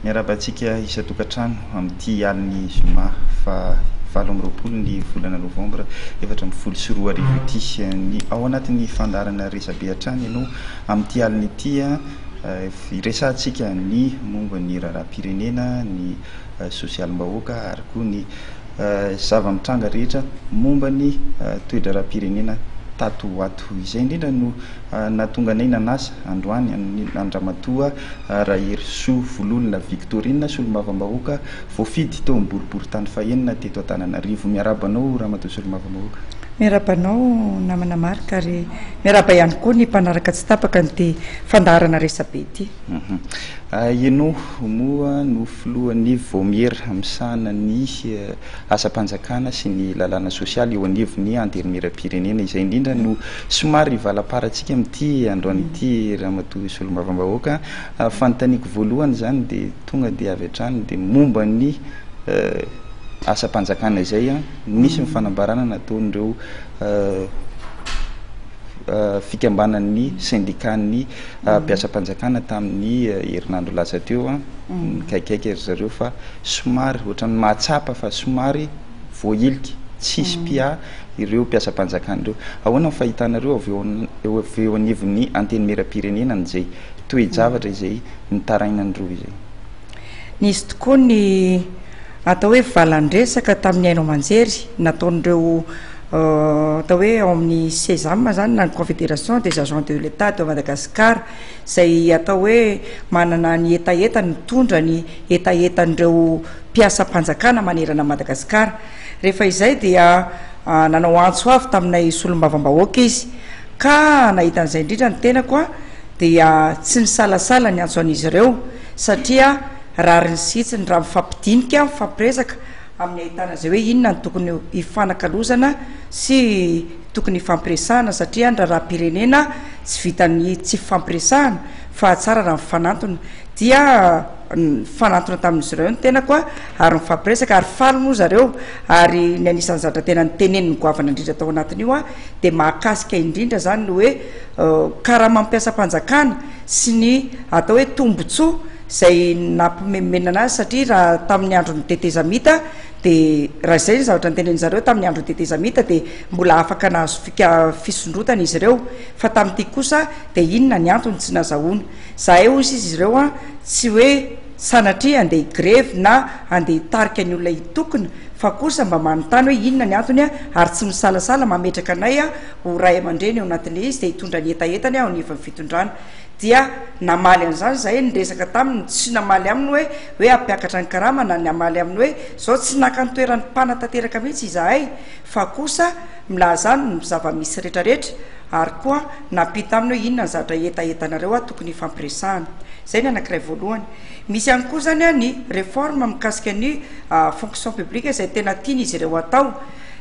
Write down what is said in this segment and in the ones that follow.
miarabantsika isa-tokantrano amin'ity aliny zoma fa 7 ny volana novambra 2024 ity ny ao anatin'ny fandarana resabe hatrany ianao amin'ity aliny ity resantsika ny momba ny raharam-pirenena ny sosialim-bahoaka ary koa ny zava-mitranga rehetra momba ny toedra raha-pirenena tato ato izay indrindra no natonga anay nanasa androany andramatoa Rahery Soa Vololona Victorine solomavambahoaka voafidy teo miboribory tany fahenina teto Antananarivo. Miarabanao Ramatoa solomavambahoaka. Miarabanao namana marika ary miaraba ihany koa ny mpanaraka tsy tapaka ny fandarana resabe ity. Ianao moa no filohan'ny vomiera misahana ny asa-panjakana sy ny lalàna sosialy eo anivon'ny antenimieram-pirenena izay indrindra no somary valaparantsika amin'ity androany ity Ramatoa solomavambahoaka. Fanontaniako voalohany zany dia tonga dia avy hatrany dia momba ny asa-panjakana izay misy mifanambarana nataon'ireo fikambanan'ny syndicat-ny mpiasa-panjakana tamin'ny herinandro lasa teo kaikaiky ry zareo fa somary ohatran'ny mahatsapa fa somary voailika tsisy pia ireo mpiasa-panjakana ireo. Ahoana ny fahitanareo eo anivon'ny antenimieram-pirenena n'izay toe-javatra izay nitarainandreo izay? Nisy tokoa ny atao hoe valandresaka tamin'ny Haino Amanjery nataon'ireo atao hoe ao amin'ny sésame zany na ny confédération des agents de l'État de Madagascar izay atao hoe manana ny etaeta mitondra ny etaetan'ireo mpiasa-panjakana manerana Madagasikara. Rehefa izay dia nanao antso avy taminay solomavambahoaka izy ka nahitan'izay indrindra ny tenako dia tsy nisalasala ny antso an'izy ireo satria rariny sitsiny raha mifampidinika mifampiresaka amin'ny ahitana zay hoe inona ny tokony hifanakalozana sy tokony hifampiresahana satria ny raharam-pirenena tsy vitany tsy fifampiresahana fa tsara raha mifanantona dia fanantona tamin'izy ireo ny tenako ary mifampiresaka ary faly moa zareo ary ny anisan'ny zavatra tena nyteneniny goavana indrindra tao anatiny io dia mahakasika indrindra zany no hoe karaha mampiasa-panjakana sy ny atao hoe tombotsoa zay nampimemena azy satria raha tamin'ny andro ny tetezamita dia raha izay ny zavatra nyteneny zareo tamin'ny andro ny tetezamita dia mbola afaka nahazo fisondrotana izy ireo fa tamin'ity kosa dia inona ny antony tsy nazahoana zahay ozy izy ireo tsy hoe sanatria andeha greve na andeha hitarika ny olona hitokona fa kosa mba manontany hoe inona ny antony ary tsy misalasala mametraka anay ho ray aman-dreny eo anatin'le izy dia hitondra ny etaetany ao nefa ny fitondrana dia namaly an'izany zahay nyresaka taminy tsy namaly aminy hoe ampiakatra ny karama na ny amaly aminy hoe zao tsy naka nytoeran'ny mpanatanteraka mihitsy izahay fa kosa milazany zava-misy rehetrarehetra ary koa nampita aminy hoe inona ny zavatra etaetanareo tokony hifampiresahana. Zay ny anankiray voalohany. Misy ihany koa zany ny réforme mikasika ny fonction publique izay tena tiany izy ireo atao.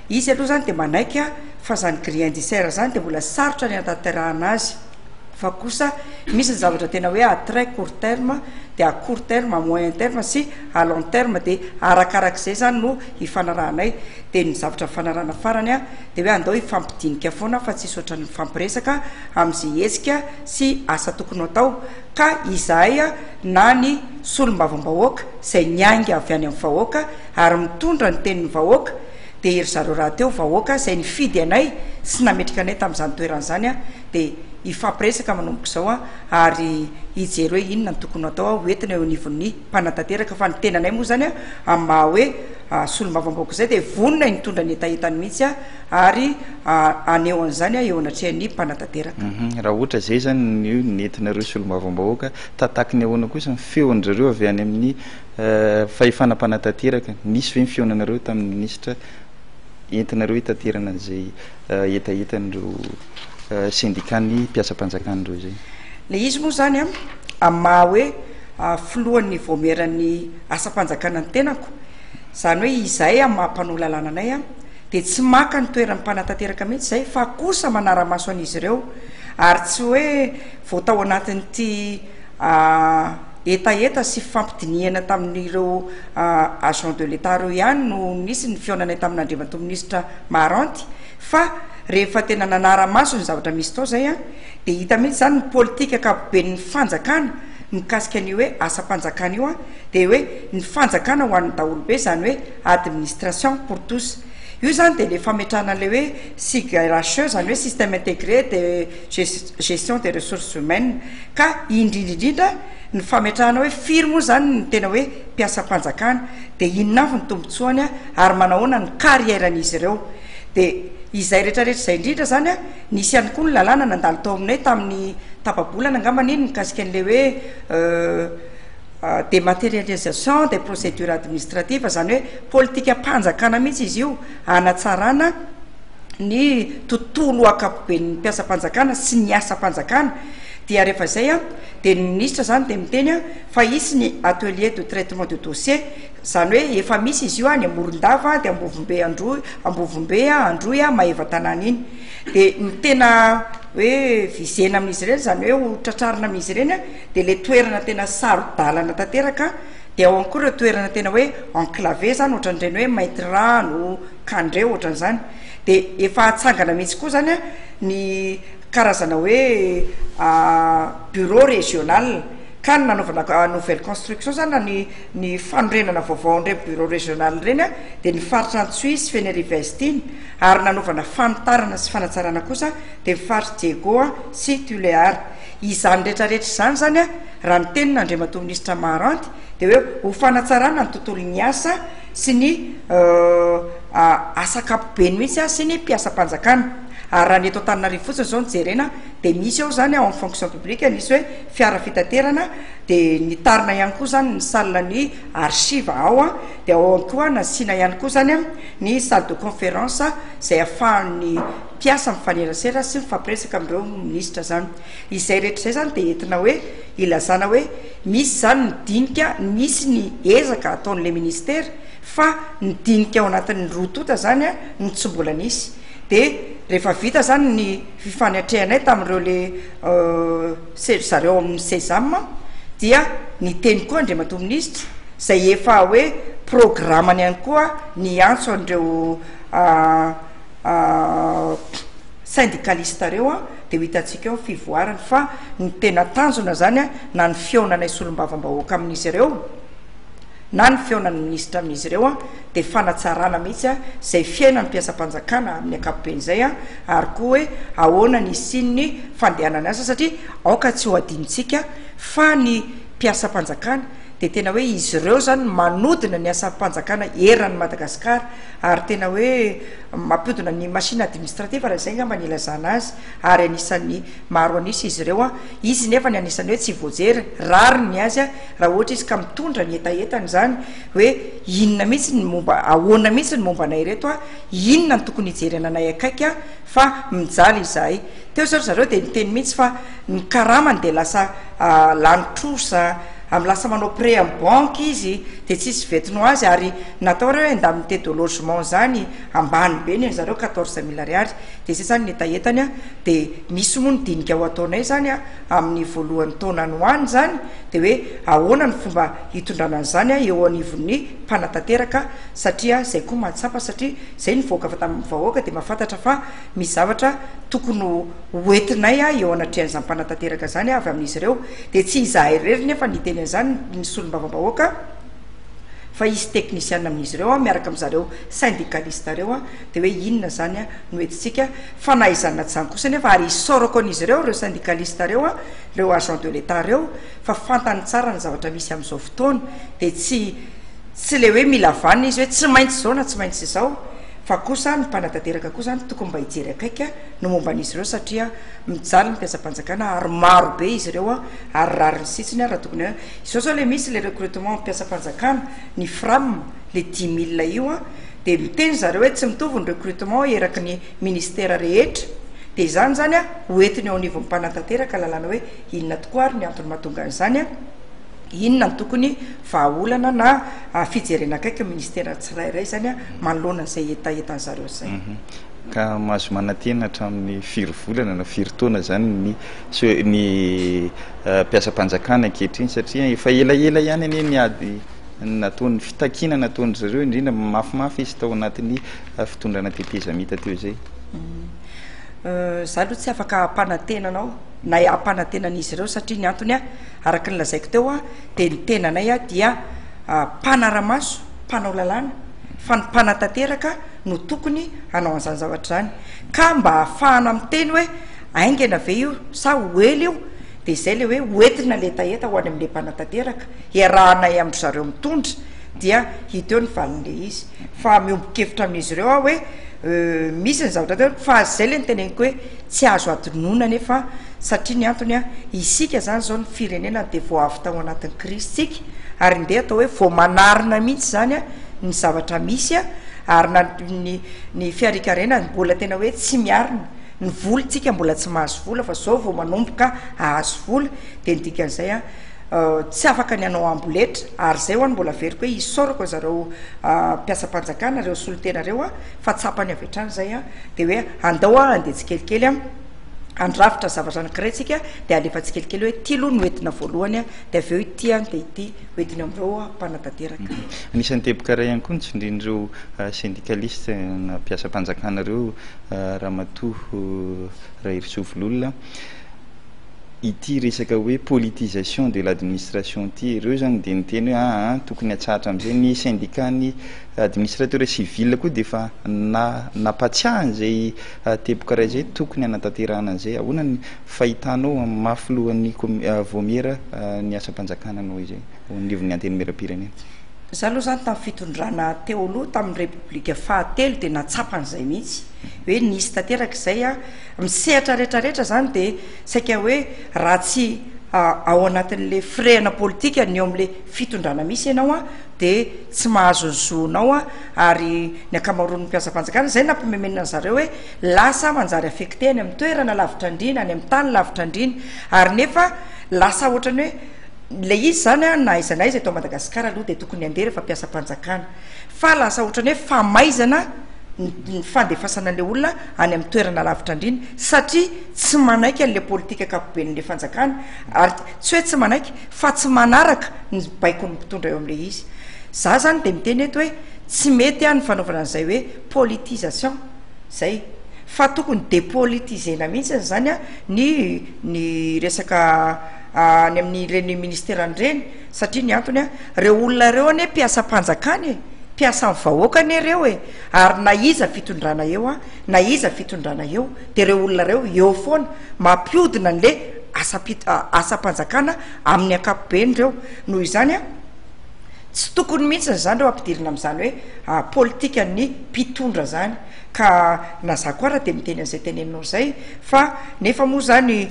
Izy aloha zany dia manaiky fa zany grille indiciaire zany dia mbola sarotra ny hatanterahana azy fa kosa misy ny zavatra tena hoe à très court terme dia à court terme à moyen terme sy à long terme dia arakarak'izay zany no hifanarahanay dia ny zavatra fanarana farany dia hoe andao hifampidinika foana fa tsisy ohatran'ny fampiresaka amin'izay hetsika sy asa tokony atao ka izahay na ny solomavambahoaka izay niainga avy any amin'ny vahoaka ary mitondra ny tenin'ny vahoaka dia ery zareo raha teo vahoaka izay nifidy anay sy nametrika anay tamin'izany toeran'izany dia hifampiresaka manomboka izao ary hijery hoe inona ny tokony atao hoentina eo anivon'ny mpanatanteraka fa ny tenanay moa zany amin'ny maha hoe solomavambahoaka izay dia vonona nitondra ny etaetany mihitsy ary aneo an'izany eo anatrehan'ny mpanatanteraka. Raha ohatra zay zany nentinareo solomavambahoaka tatakiny ahoana kosa ny feon'zareo avy any amin'ny fahefana-panatanteraka nisy ve ny feonanareo tamin'ny ministra entinareo hitanterana zay etaetan'ireo syndicat-ny mpiasa-panjakan'ireo zay? Le izy moa zany amin'ny maha hoe filohan'ny voameran'ny asa-panjakana ny tenako zany hoe izahay amin'ny mahampanao lalàna anay dia tsy maka ny toeran'ny mpanatanteraka mihitsy zay fa kosa manara-maso an'izy ireo ary tsy hoe voatao anatin'ity etaeta sy fifampidiniana tamin'ireo agent de l'État reo ihany no nisy ny fionanay tamin'Andriamatoa ministra Maharanty fa rehefa tena nanara-maso ny zavatra misy tao zay dia hita mihitsy zany ny politika akapoben'ny fanjakana mikasika an'io hoe asa-panjakana io a de hoe ny fanjakana ho an'ny daolobe zany hoe administration pour tous io zany de le fametrahana an'le hoe SIGRHE zany hoe système intégré de gestion des ressources humaines ka indrindrindrindra ny fametrahana hoe firy moa zany ny tena hoe mpiasa-panjakana de inona avy ny tombotsoany a ary manahoana ny carrièran'izy ireo de izay rehetrarehetra zay indrindra zany a nisy ihany koa ny lalàna nandalo tao aminay tamin'ny tapabolana angamba niny mikasika an'le hoe dématérialisation des procédures administratives zany hoe politika mpanjakana mihitsy izy io anatsarana ny tontolo akapoben'ny mpiasa-panjakana sy ny asa-panjakana dia rehefa zay a de ny ministra zany de miteny a fa isy ny atelier de traitement de dossier zany hoe efa misy izy io any Morondava de Ambovombe Androy a Maevatanana iny de tena hoe vizena amin'izy ireny zany hoe ho tratrarina amin'izy ireny a de le toerana tena saro-dalana tanteraka de ao ankoa ireo toerana tena hoe enclavé zany ohatran'ireny hoe Maitrano Kandreo ohatran'izany de efa atsangana mihitsy koa zany a ny karazana hoe bureau régional ka nanaovana nouvelle construction zany ny fanorenana vaovao ndray bureau régional reny a de ny faritra Antsuisy Fenerive-Vestine ary nanaovana fanotarana sy fanatsarana kosa de faritra Diego sy Tuléar izany rehetrarehetra zany a raha ny tenina Andriamatoa Ministra Maharanty de hoe ho fanatsarana ny tontolon'ny asa sy ny asa-kapobeny mihitsy a sy ny mpiasa-panjakana ary raha ny eto Antananarivo fotsiny zao nijerena de misy ao zany en fonction publique nisy hoe fiara fitaterana de nitarina ihany koa zany ny salle ny archive ao a de ao koa nasina ihany koa zany a ny salle de conférence zay ahafahan'ny mpiasa mifanerasera sy mifampiresaka amin'ireo ministra zany izay rehetra zay zany de entina hoe ilazana hoe misy zany ny dinika misy ny ezaka ataon'le ministère fa ny dinika ao anatin'ny rotota zany a ny tsy mbola nisy de rehefa vita zany ny fifanatrehanay tamin'ireo le zareo amin'ny sésame dia ny teny koa Andriamatoa Ministra zay efa hoe programmany ihany koa ny antso an'ireo syndicaliste reo a de ho hitantsika eo fivoarany fa ny tena tanjona zany a na ny fionanay solombavam-bahoaka amin'izy ireo na ny feonan'ny ministra amin'izy ireo a de fanatsarana mihitsy a zay fiainany mpiasa-panjakana amin'ny akapoben'izay a ary koa hoe ahoana ny sinny fandehanany asa satria aoka tsy ho adinitsika fa ny mpiasa-panjakana de tena hoe izy ireo zany manodina ny asa-panjakana eran'ny Madagasikara ary tena hoe mampiodina ny machine administrative raha zay ngamba ny ilazana azy ary anisan'ny maro anisy izy ireo a izy nefa ny anisan'ny hoe tsy voajery rary ny azy a raha ohatra izy ka mitondra ny etaetany zany hoe inona mihitsy ny momba ahoana mihitsy ny momba anay reto a inona ny tokony hijerena anay akaiky a fa mijaly izahay teo zao zareo de niteny mihitsy fa ny karamany de lasa lanitrosa amin'ny lasa manao pré amin'ny banque izy de tsisy vetino azy ary natao reo hoe ndamite de logement zany ambany be ny zareo 14 000 ariary de zay zany ny etaetany a de misy moa ny dinika ao ataonay zany a amin'ny voalohan'ny taona ny hoany zany de hoe ahoana ny fomba hitondrana an'izany a eo anivon'ny mpanatanteraka satria zay koa mahatsapa satria zay ny voaka fa tamin'ny vahoaka de mahafantatra fa misy zavatra tokony hoentinay a eo anatrehan'izany mpanatanteraka zany avy amin'izy ireo de tsy izahay rery nefa ny teny zany ny solombavam-bahoaka fa izy technicien amin'izy ireo a miaraka amin'zareo syndicaliste reo a de hoe inona zany a no etitsika fa na izany natsany kosa nefa ary isorako an'izy ireo syndicaliste reo a reo agent de l'état reo fa fantany tsara ny zavatra misy amin'izao fotoana de tsy le hoe mila vanina izy hoe tsy maintsy zao na tsy maintsy zao fa kosa ny mpanatanteraka koa zany tokony mba hijery akaiky a no momba an'izy ireo satria mijaly ny mpiasa-panjakana ary maro be izy ireo a ary rariny sitsiny a raha tokony izao zao le misy le recrutement mpiasa-panjakana ny fram le 10 000 io a de miteny zareo hoe tsy mitovy ny recrutement eraky ny ministère rehetra de zany zany a hoentiny eo anivon'ny mpanatanteraka lalàna hoe inona tokoa ary ny antony mahatonga an'izany a inona ny tokony vahaolana na fijerena akaiky ministère tsirairay zany a manoloana zay etaetany zareo zay ka mahazo manantena hatramin'ny firy volana na firy taona zany ny mpiasa-panjakana ankehitriny satria efa elaela ihany anie niady nataon'ny fitakina nataony zareo indrindra mafimafy izy tao anatin'ny fitondrana teteza mita teo zay za aloha tsy afaka mpanantenanao na ampanantenan'izy ireo satria ny antony a araka ny lazaiko teo a de ny tenanay a dia mpanaramaso mpanao lalàna fa ny mpanatateraka no tokony hanao an'izany zavatra zany ka mba ahafahana am'teny hoe aingana ve io sa oely io de zay le hoe oentina le taheta ho any am'le mpanatateraka iarahanay am'ry zareo mitondra dia hita eo ny valin'le izy fa miombokevitra amin'izy ireo a hoe misy ny zavatra teo fa zay le ny teneniko hoe tsy azo adinoina nefa satria ny antony a isika zany zao ny firenena de vo avy tao anatin'ny kristsika ary ndeha atao hoe vo manarina mihitsy zany a ny zavatra misy a ary ny fiarikarena mbola tena hoe tsy miarina ny volontsika mbola tsy mahazo vola fa zao vo manomboka ahazo vola de nidikan'izay a tsy afaka ny anao amboletra ary zay ho any mbola veriko hoe isorako zareo mpiasa-panjakana reo solotenareo a fa tsapany avy atrany zay a de hoe andao a andeha tsy kelikely a andravitra zavatra anakiraitsika de alefa tsy kelikely hoe ty aloha no entina voalohany a de avy eo ity any de ity oentiny am'ireo a mpanatateraka anisan'ny tebokaray ihany koa ny tsindrin'ireo syndicaliste na mpiasa-panjakana reo ramatoa rahirysovololona ity resaka hoe politisation de l'administration ty ireo zany de niteny hoe tokony atsahatra am'izay ny syndicat ny administrateur civil koa de fa napatsiahany zay tebokaray zay tokony anatanterahana an'izay ahoana ny fahitanao mafylohan'ny vomiera ny asa-panjakananao izay nivon'ny anteny mera-pirenena za aloha zany tamin'ny fitondrana teo aloha tamin'ny république fahatelo de natsapan'izay mihitsy hoe nisy tanteraka zay a misehatra rehetrarehetra zany de saika hoe raha tsy ao anatin'le frehana politika ny eo am'le fitondrana misy ianao a de tsy mahazo ny zoanao a ary ny akamaroan'ny mpiasa-panjakana zay nampimemenina zareo hoe lasa manjary affecté any amin'ny toerana lavitra andrina any amin'ny tany lavitra andrina ary nefa lasa ohatrany hoe le izy zany a na iza naiza eto Madagasikara aloha de tokony andeha rehefa mpiasa-panjakana fa lasa ohatrany hoe famaizana ny fandefasana le olona any amin'ny toerana lavitra andrina satria tsy manaiky an'le politika akapoben'le fanjakana ary tsy hoe tsy manaiky fa tsy manaraka ny baiko ny mpitondra eo am'le izy za zany de miteny eto hoe tsy mety a ny fanaovana an'izay hoe politisation zay fa tokony dépolitisena mihitsy zany a ny resaka ny amin'ny reny ministera an'ireny satria ny antony a reo olona reo ane mpiasa-panjakany mpiasa amin'ny vahoakany reo ary na iza fitondrana eo a na iza fitondrana eo de reo olona reo eo foana mampiodina an'le asa-panjakana amin'ny akapobeny reo noho izany a tsy tokony mihitsy zany reo ampidirina am'izany hoe politika ny mpitondra zany ka na za koa raha de miteny an'izay teneninao zay fa nefa moa zany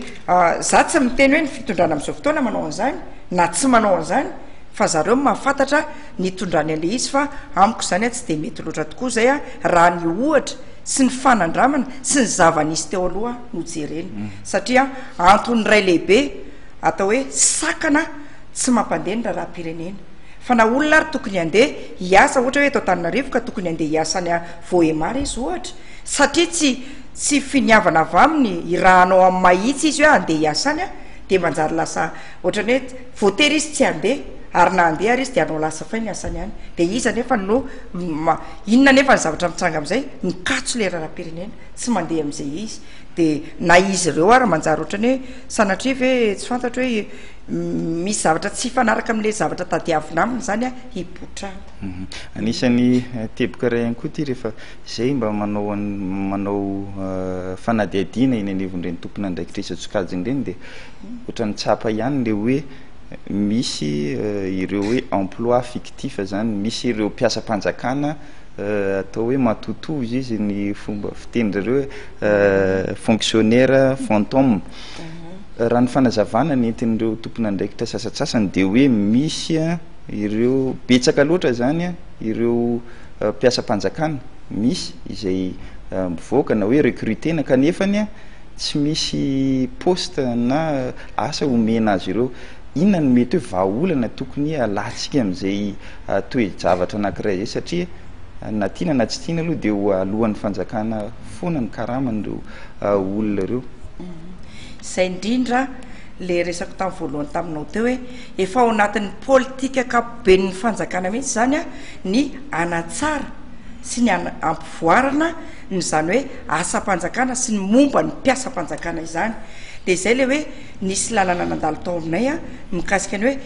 za tsy miteny hoe ny fitondrana am'izao fotoana manao an'izany na tsy manao an'izany fa zareo mahafantatra ny tondrany an'le izy fa amiko zany a tsy de mety loatra tokoa zay a raha ny ohatra sy ny fanandramana sy ny zava-nisy teo aloha no jereny satria antony ray lehibe atao hoe sakana tsy mampandehny raha-pirenena fa na olona ary tokony andeha hiasa ohatra hoe eto Antananarivo ka tokony andeha hiasa ny voaemara izy ohatra satria tsy finiavana avy aminy irahanao amin'ny mahitsy izy hoe andeha hiasa any a de manjary lasa ohatrany hoe voatery izy tsy andeha ary na andeha ary izy de anao lasa fay ny asany any de iza nefa no inona nefa ny zavatra mitsanga am'izay mikatso le raha-pirenena tsy mandeha am'izay izy de na izy ireo ary manjary ohatrany hoe sanatrivo hoe tsy fantatra hoe misy zavatra tsy fanaraka am'le zavatra tadiavina aminy zany a hipotrana anisan'ny tebokaray ihany koa ty rehefa zay mba manao fanadiadina iny anivon'ireny tompona andraikitrisa tsokajiny reny de ohatrany tsapa ihany le hoe misy ireo hoe emploi fictif zany misy ireo mpiasa-panjakana atao hoe matotozy izy ny fomba fitendrareo fonctionnaire fantôme raha ny fanazavana ny entin'ireo tompona andraikitra sasatsasany de hoe misy ireo betsaka loatra zany a ireo mpiasa-panjakana misy izay mivoaka na hoe recrutena kanefany a tsy misy poste na asa omena azy ireo inona ny mety hoe vahaolana tokony alatsika am'izay toe-javatra anankiray zay satria na tiana na tsy tiana aloha de ho alohan'ny fanjakana foana ny karaman'ireo olona reo zay indrindra le resako tamin'ny voalohany taminao teo hoe efa ao anatin'ny politika akapoben'ny fanjakana mihitsy zany a ny anatsara sy ny ampivoarana ny zany hoe asa-panjakana sy ny momba ny mpiasa-panjakana izany dia izay le hoe nisy lalana nandalo tao aminay a mikasika ny hoe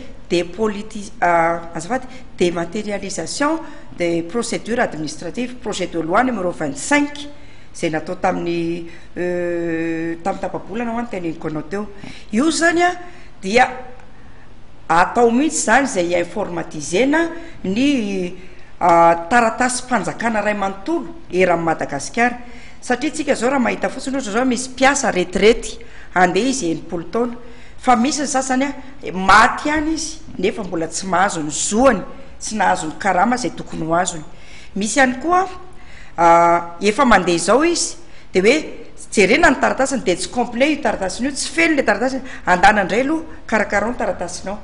azafady dématérialisation des procédures administratives projet de loi numéro 25 zay natao tamin'ny tamin'ny tapabolana ho any teneniko anao teo io zany a dia atao mihitsy zany zay informatisena ny taratasy mpanjakana ray manontolo eran'ny Madagasikara satria tsika zao raha mahita fotsiny ohatra zao misy mpiasa retraity andeha izy enimpolo taona fa misy ny sasany a maty any izy nefa mbola tsy mahazo ny zoany tsy nahazo ny karama zay tokony ho azony misy ihany koa efa mandeha zao izy de hoe jerena ny taratasiny de tsy complet io taratasiny io tsy feno le taratasiny andana indray aloha karakarao ny taratasinao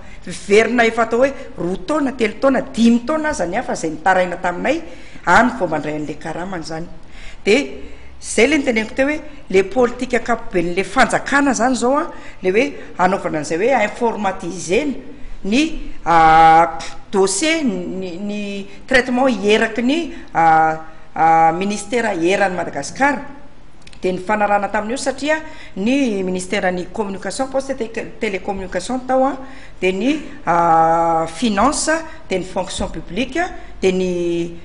verina efa atao hoe 2 taona 3 taona 5 taona azany afa zay nitaraina taminay any vao mandray an'le karamany zany de zay le niteneniko teo hoe le politika akapoben'le fanjakana zany zao a le hoe anaovana an'izay hoe informatisena ny dossier ny traitement hieraky ny ministère eran'ny Madagasikara de ny fanarana tamin'io satria ny ministère ny communication poste télécommunication tao a de ny finance de ny fonction publique de ny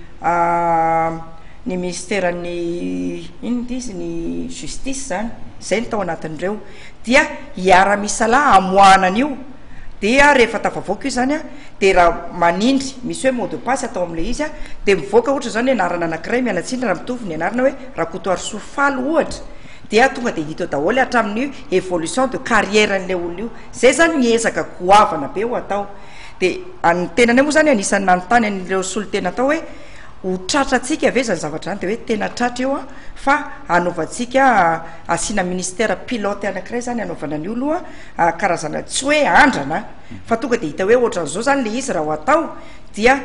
ministère ny ino izy ny justice zany zay ny tao anatin'ireo dia hiara-misala amoanan'io dia rehefa tafavoaka io zany a de raha manindry misy hoe mot de passe atao amin'le izy a de mivoaka ohatra zany anarana anankiray mialatsiny raha mitovy ny anarana hoe Rakotoary Sofaly ohatra dia tonga de hita daholo hatramin'ny évolution de carrière an'le olona io zay zany miezaka goavana be ho atao de ny tenany moa zany anisan'ny nanontany an'ireo solotena atao hoe ho tratratsika ave zany zavatra zany de hoe tena tratra eo a fa anaovantsika asina ministère pilote anankiray zany anaovana ny olo a karazana tsy hoe andrana fa tonga de hita hoe ohatran'izao zany le izy raha ho atao dia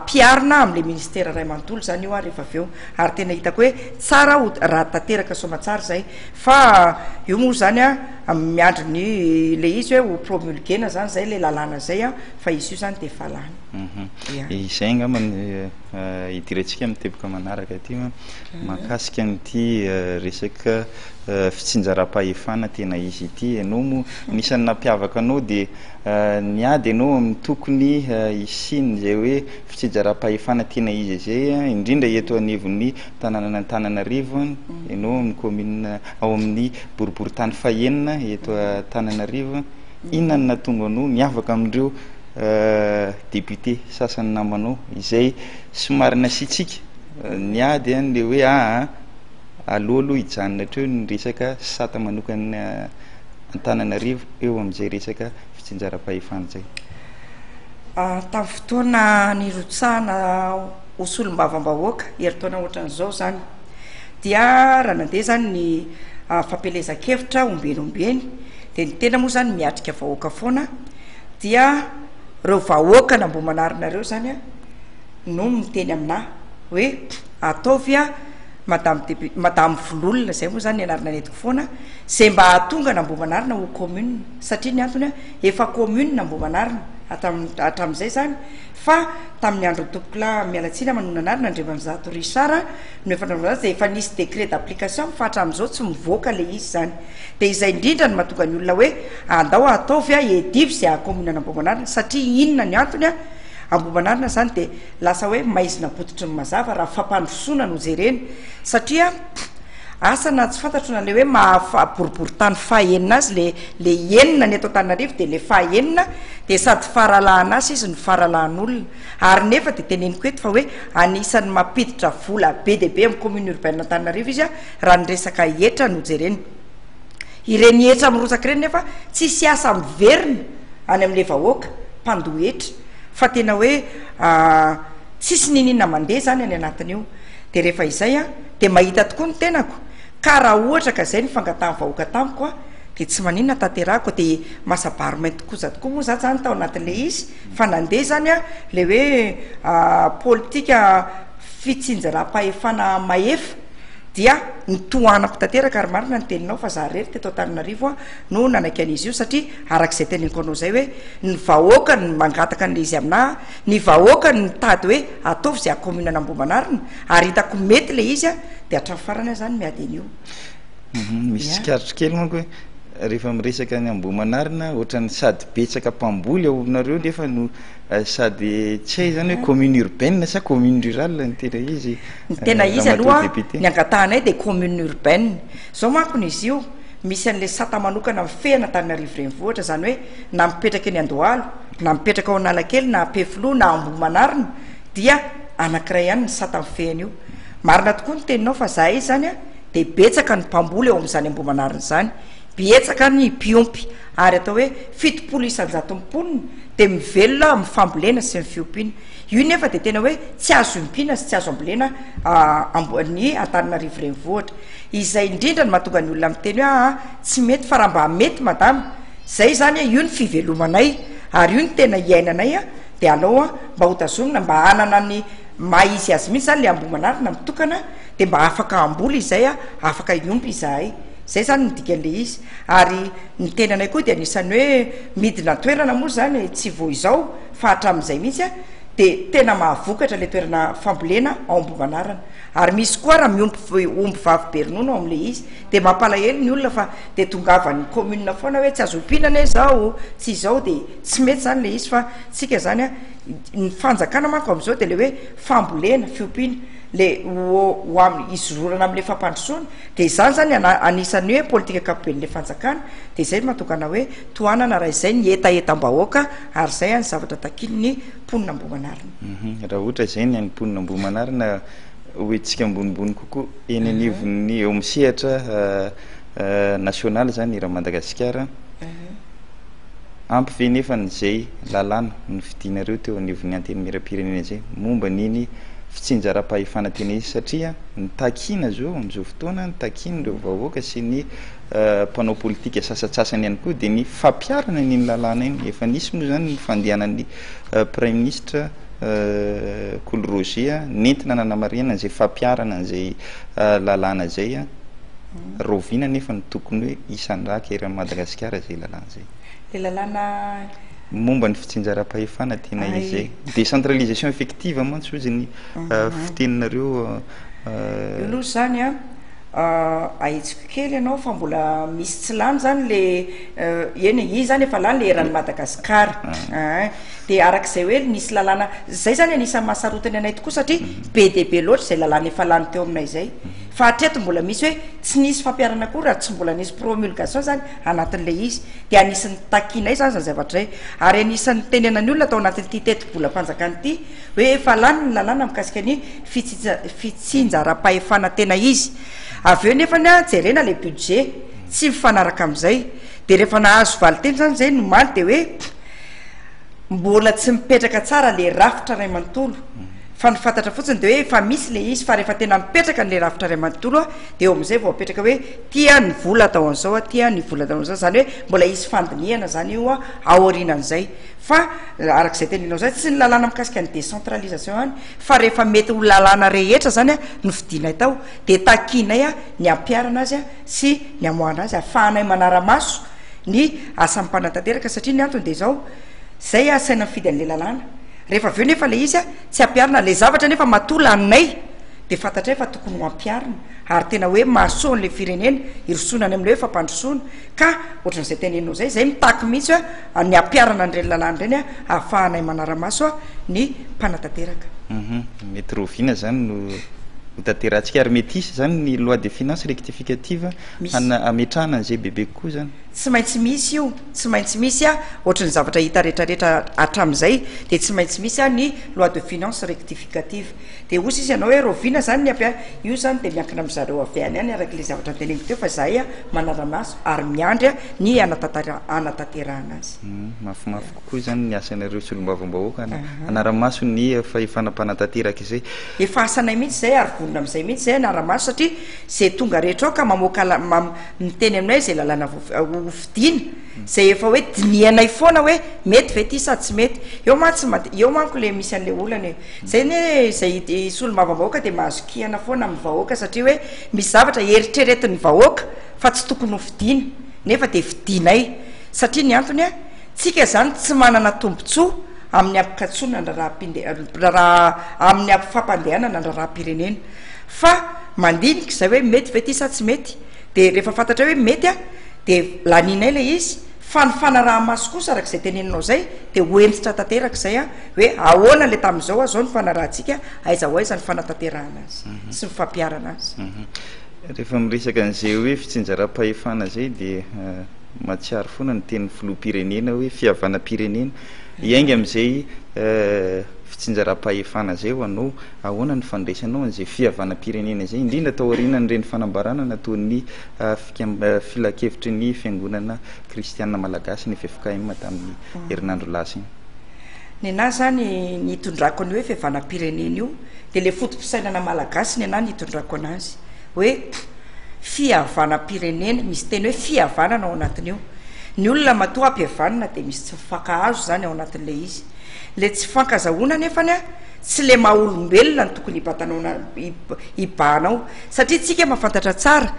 piarina am'le ministère ray manontolo zany io a rehefa aveo ary tena hitako hoe tsara raha tanteraka somatsara zay fa io moa zany a miandry ny le izy hoe ho promulguena zany zay le lalàna zay a fa izy io zany de falany izay ngamany hidirentsika mitepoka manaraka ty mahakasika n'ity resaka fitsinjaram-pahefana tena izy ity anao moa nisan'ny nampiavaka anao de niady anao amin'ny tokony isiny zay hoe fitsinjaram-pahefana tena izy zay indrindra eto anivon'ny Tananarivo anao amin'ny commune ao amin'ny boriboritany fahenina eto Tananarivo inona ny nahatonga anao niavaka amindreo député sasany namanao izay somary nasitsika niady any le hoe aloha hijanona treo ny resaka sata manokany Antananarivo eo amin'izay resaka fitsinjaram-pahefana zay tamin'ny fotoana nirotsahana osolombavambahoaka heritaona ohatran'izao zany dia raha nandeha zany ny fampelezan-kevitra ombenombeny de ny tena moa zany miatrika vahoaka foana dia reo vahoaka nambomanarinareo zany a no miteny amina hoe ataovy a madame Vololona zay moa zany ny anarana netiko foana zay mba hatonga nambomanarina ho commune satria ny antony a efa commune nambomanarina hatramin'izay zany fa tamin'ny andro tompokla mialatsina manonanarina Andriamanizato Richard no efa naza zay efa nisy décret d'application fa hatramin'izao tsy mivoaka le izy zany de izay indrindra ny mahatonga ny olona hoe andao ataovy a edivy zay commune nambomanarina satria inona ny antony a ambomanarina zany de lasa hoe maizina pototry ny mazava raha fampandrosona no jereny satria asana tsy fantatro na le hoe mahafaboriboritany fahenina azy le enina ny eto Antananarivo de le fahenina de sady faralahana azy izy ny faralahan'olona ary nefa de teneniko eto fa hoe anisan'ny mampiditra vola be de be amin'ny commune urbaine Antananarivo izy a raha ny resaka hetra no jereny ireny hetra amirotsaka ireny nefa tsisy asa miverina any amin'le vahoaka mpandohetra fa tena hoe tsisy ninina mandeha zany any anatin'io de rehefa izay a de mahita tokoa ny tenako ka raha ohatra ka zay ny fangatahany vahoaka tamiko a de tsy maninona tanterahako de masabary mainty koza tokoa moa zany tao anatin'le izy fa nandeha zany a le hoe politika fitsinjaram-pahefana mahefa dia nitohanako tanteraka ary marina ny teninao fa za rery teto Antananarivo a no nanaiky an'izy io satria arak'izay teneniko anao zay hoe ny vahoaka ny mangataka an'le izy amina ny vahoaka ny tady hoe ataovy zay commune nambomanarina ary hitako mety le izy a de hatramin'ny farany zany miady an'io misy karitry kely manko hoe rehefa miresaka ny ambomanarina ohatrany sady betsaka mpamboly aorinareo nefa no sady tsy hay zany hoe commune urbaine sa commune rurale ny tena izy tena izy aloha ny angatahanay de commune urbaine zao mankony izy io misy an'le sata manokana mifehana Antananarivo renivohitra zany hoe na mipetraka eny Andohalo na mipetraka ao Analakely na Ampefiloha na Ambohimanarina dia anankiray ihany ny sata mifehana io marina tokoa ny teninao fa za izy zany a de betsaka ny mpamboly eo amin'izany Ambohimanarina zany betsaka ny mpiompy ary atao hoe 70 isan-jatom-poniny de mivelona mifambolena sy mifiompina io nefa de tena hoe tsy azo impina sy tsy azo ambolena ny Antananarivo renivohitra izay indrindra ny mahatonga ny olona miteny hoe tsy mety fa raha mba mety madama zay zany io ny fivelomanay ary io ny tena iainanay de alao mba ho tazomina mba hanana ny maizy azy mihitsy zany le Ambohimanarina mitokana de mba afaka amboly izay afaka iompy izahay zay zany midikan'le izy ary ny tenanay koa de anisan'ny hoe midina toerana moa zany tsy vo izao fa hatramin'izay mihitsy de tena mahavokatra le toerana fambolena ao Ambohimanarina ary misy koa raha miompy omby vavy be ronono am'le izy de mampalahelo ny olona fa de tongavany commune foana hoe tsy azo ompinana zao tsy izao de tsy mety zany le izy fa tsika zany ny fanjakana manko am'izao de le hoe fambolena fiompiana le izy rorana am'le fampandrosoana de zany zany anisan'ny hoe politika akapoben'le fanjakana de zay mahatokana hoe toanana raha izay ny etaetam-bahoaka ary zay any zavatra takiny ny mponina Ambohimanarina raha ohatra zay ny any mponina Ambohimanarina hoentsika ambonimbony kokoa eny anivon'ny eo misehatra national zany raha Madagasikara ampy ve nefa n'izay lalàna ny fidinareo teo anivon'ny anteny miram-pirenena zay momba niny fitsinjaram-pahefana tena izy satria ny takina zao am'izao fotoana ny takiny reo vahoaka sy ny mpanao politika sasatsasany ihany koa de ny fampiarana n'iny lalàna iny efa nisy moa zany ny fandehanan'ny prime ministre Cool Roger nentina nanamariana an'izay fampiarana an'izay lalàna zay rovina nefa ny tokony hoe isandraka ery Madagasikara zay lalàna zay le lalàna momba ny fitsinjaram-pahefana tena izy décentralisation effective mantsy ozy ny fiteninareo io aloha zany ahitsiko kely ianao fa mbola misy tsy lany zany le eny izy zany efa lany le eran'ny Madagasikara de arak'izay hoe nisy lalàna zay zany anisan'ny mahasarotany anay tokoa satria be de be loatra zay lalàna efa lany teo aminay zay fa hatreto mbola misy hoe tsy nisy fampiarana koa raha tsy mbola nisy promulgation zany anatin'le izy de anisan'ny takinay zany zany zavatra ary anisan'ny tenenany olona atao anatin'ity teti-bolam-panjakana ity hoe efa lany ny lalàna mikasika ny fitsinjaram-pahefana tena izy avy eo nefany jerena le budget tsy mifanaraka am'izay de rehefa nahazo valiteny zany zay nomaly de hoe mbola tsy mipetraka tsara le rafitra ray manontolo fa nifantatra fotsiny de hoe efa misy le izy fa rehefa tena mipetraka n'le rafitra ray manontolo de eo am'izay vao apetraka hoe tia ny vola atao an'izao tia ny vola atao an'izao zany hoe mbola izy fandinihana zany io aorinan'izay fa arak'izay teninao zay tsy ny lalàna mikasika ny décentralisation any fa rehefa mety ho lalàna rehetra zany no fidinay tao de takinay ny ampiarana azy sy ny amoahana azy afahanay manara-maso ny asam'mpanatanteraka satria ny antony de zao zay asaina mifidy an'le lalàna rehefa aveo nefa le izy tsy ampiarina le zavatra nefa matola aminay de fantatray fa tokony ho ampiarina ary tena hoe mahasoan'le firenena irosonany am'le hoe fampandrosoana ka ohatran'izay tenenao zay mitaky mihitsy ny ampiarana an'ireny lalàna ireny ahafahanay manara-maso ny mpanatanteraka mety rovina zany no hotanterantsika ary mety isy zany ny loi de finance rectificative ametrahana an'izay bebe koa zany tsy maintsy misy io tsy maintsy misy ohatrany zavatra hita rehetrarehetra hatram'izay de tsy maintsy misy ny loi de finance rectificative de osy izy ianao hoe rovina zany ny ampia io zany de miankina am'zareo avy any any arak'le zavatra nteneniko teo fa zahay manara-maso ary miandry ny anatanterahana azy mafimafy kokoa zany ny asanareo solom-bavambahoaka anara-maso ny fahefanam-panatanteraka izay efa asanay mihitsy zay ary vonona am'izay mihitsy zay anara-maso satria zay tonga rehetra ao ka mamoaka miteny aminay zay lalàna fidina zay efa hoe dinianay foana hoe mety ve ty sady tsy mety eo eo manko le misy an'le olana zay ne zay solom-bavambahoaka de mahazo kiana foana amin'ny vahoaka satria hoe misy zavatra eritreretin'ny vahoaka fa tsy tokony ho fidina nefa de fidinay satria ny antony tsika zany tsy manana tombotsoa amin'ny ampikatsona raha amin'ny fampandehanana ndraraha-pirenena fa mandinika zay hoe mety ve ty sa tsy mety de rehefa fantatra hoe mety a de laninay le izy fanifana-raha maso kosa arak'izay teneninao zay de hoentitra tanteraka zay a hoe ahoana le tam'izao zao ny fanarahantsika aiza ho aiza ny fanatanterahana azy sy mifampiarana azy rehefa miresaka an'izay hoe fitsinjara-pahefana zay de matsiaro foana ny teny filoha-pirenena hoe fihavanam-pirenena iainga am'izay fitsinjara-pahefana zay ho anao ahoana ny fandraisanao an'izay fihavanam-pirenena zay indrindra tao aoriana ny reny fanambarana nataon'ny filakevitry ny fiangonana kristianina malagasy ny FFKM tamin'ny herinandro lasa iny ny anahy zany nitondrako ny hoe fihavanam-pirenena io de le fotom-pisainana malagasy ny anahy nitondrako anazy hoe fihavanam-pirenena misy teny hoe fihavanana ao anatin'io ny olona matoa ampihavanana de misy tsy mifankahazo zany ao anatin'le izy le tsy fankazahoana nefany a tsy le maha-olombelona ny tokony hibatanao hibanao satria tsika mahafantatra tsara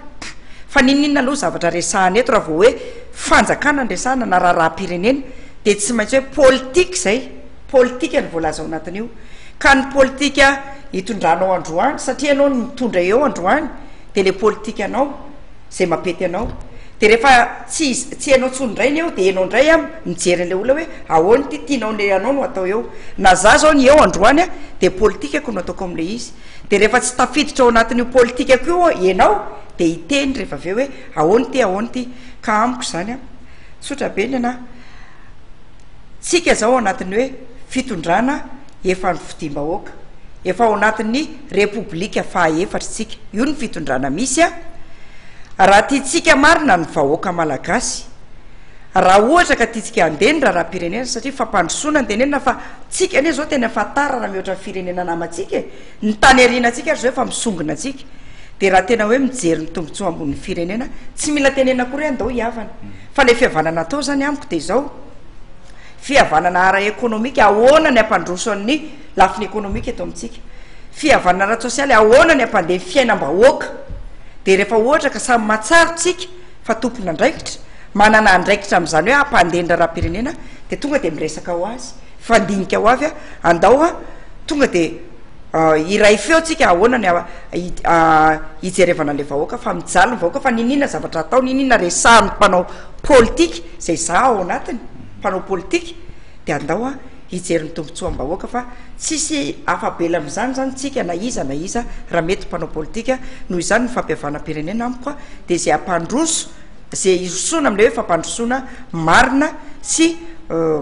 fa nininona aloha zavatra resahana eto raha vao hoe fanjakana nresahana na raharaha-pirenena de tsy maintsy hoe politika zay politika ny voalaza ao anatin'io ka ny politika hitondranao androany satria anao mitondra eo androany de le politika anao zay mapety anao de rehefa tsy anao tsondray ny eo de enao ndray a mijery an'le olona hoe ahoany ty tianao le anao no atao eo na za zao ny eo androany a de politikako no ataoko am'le izy de rehefa tsy tafiditra ao anatin'io politikako io enao de hiteny rehefa aveo hoe ahoany ty ka amiko zany a sotra be ny ana tsika zao anatin'ny hoe fitondrana efa ny fidim-bahoaka efa ao anatin'ny repoblika fahaefatra tsika io ny fitondrana misy a raha tiatsika marina ny vahoaka malagasy raha ohatra ka tiatsika andeny raha-pirenena satria fampandrosoana ny tenenina fa tsika ane zao tena fatara raha mihoatra ny firenena namatsika ny tany arianatsika ary zao efa misongona atsika de raha tena hoe mijery ny tombotsoa ambonin'ny firenena tsy mila tenena kory andao hiavana fa le fihavanana atao zany amiko de zao fihavanana ara-ekonomika ahoana ny ampandroso an'ny lafiny ekonomika eto amitsika fihavanana ara-tsosialy ahoana ny ampandeha fiainam-bahoaka de rehefa ohatra ka samy matsaro tsika fa tompona andraikitra manana andraikitra am'zany hoe ampandendra raha-pirenena de tonga de miresaka ho azy fandinika ho avy a andao a tonga de iray feo tsika ahoana ny hijerevana le vahoaka fa mijaly ny vahoaka fa ninina zavatra atao ninina resaha ny mpanao politika zay za ao anatiny mpanao politika de andao a hijery ny tombotsoa am-bahoaka fa tsisy afabela am'zany zany tsika na iza raha mety mpanao politika noho izany ny fampihavana-pirenena amiko de zay ampandroso zay irosoana am'le hoe fampandrosoana marina sy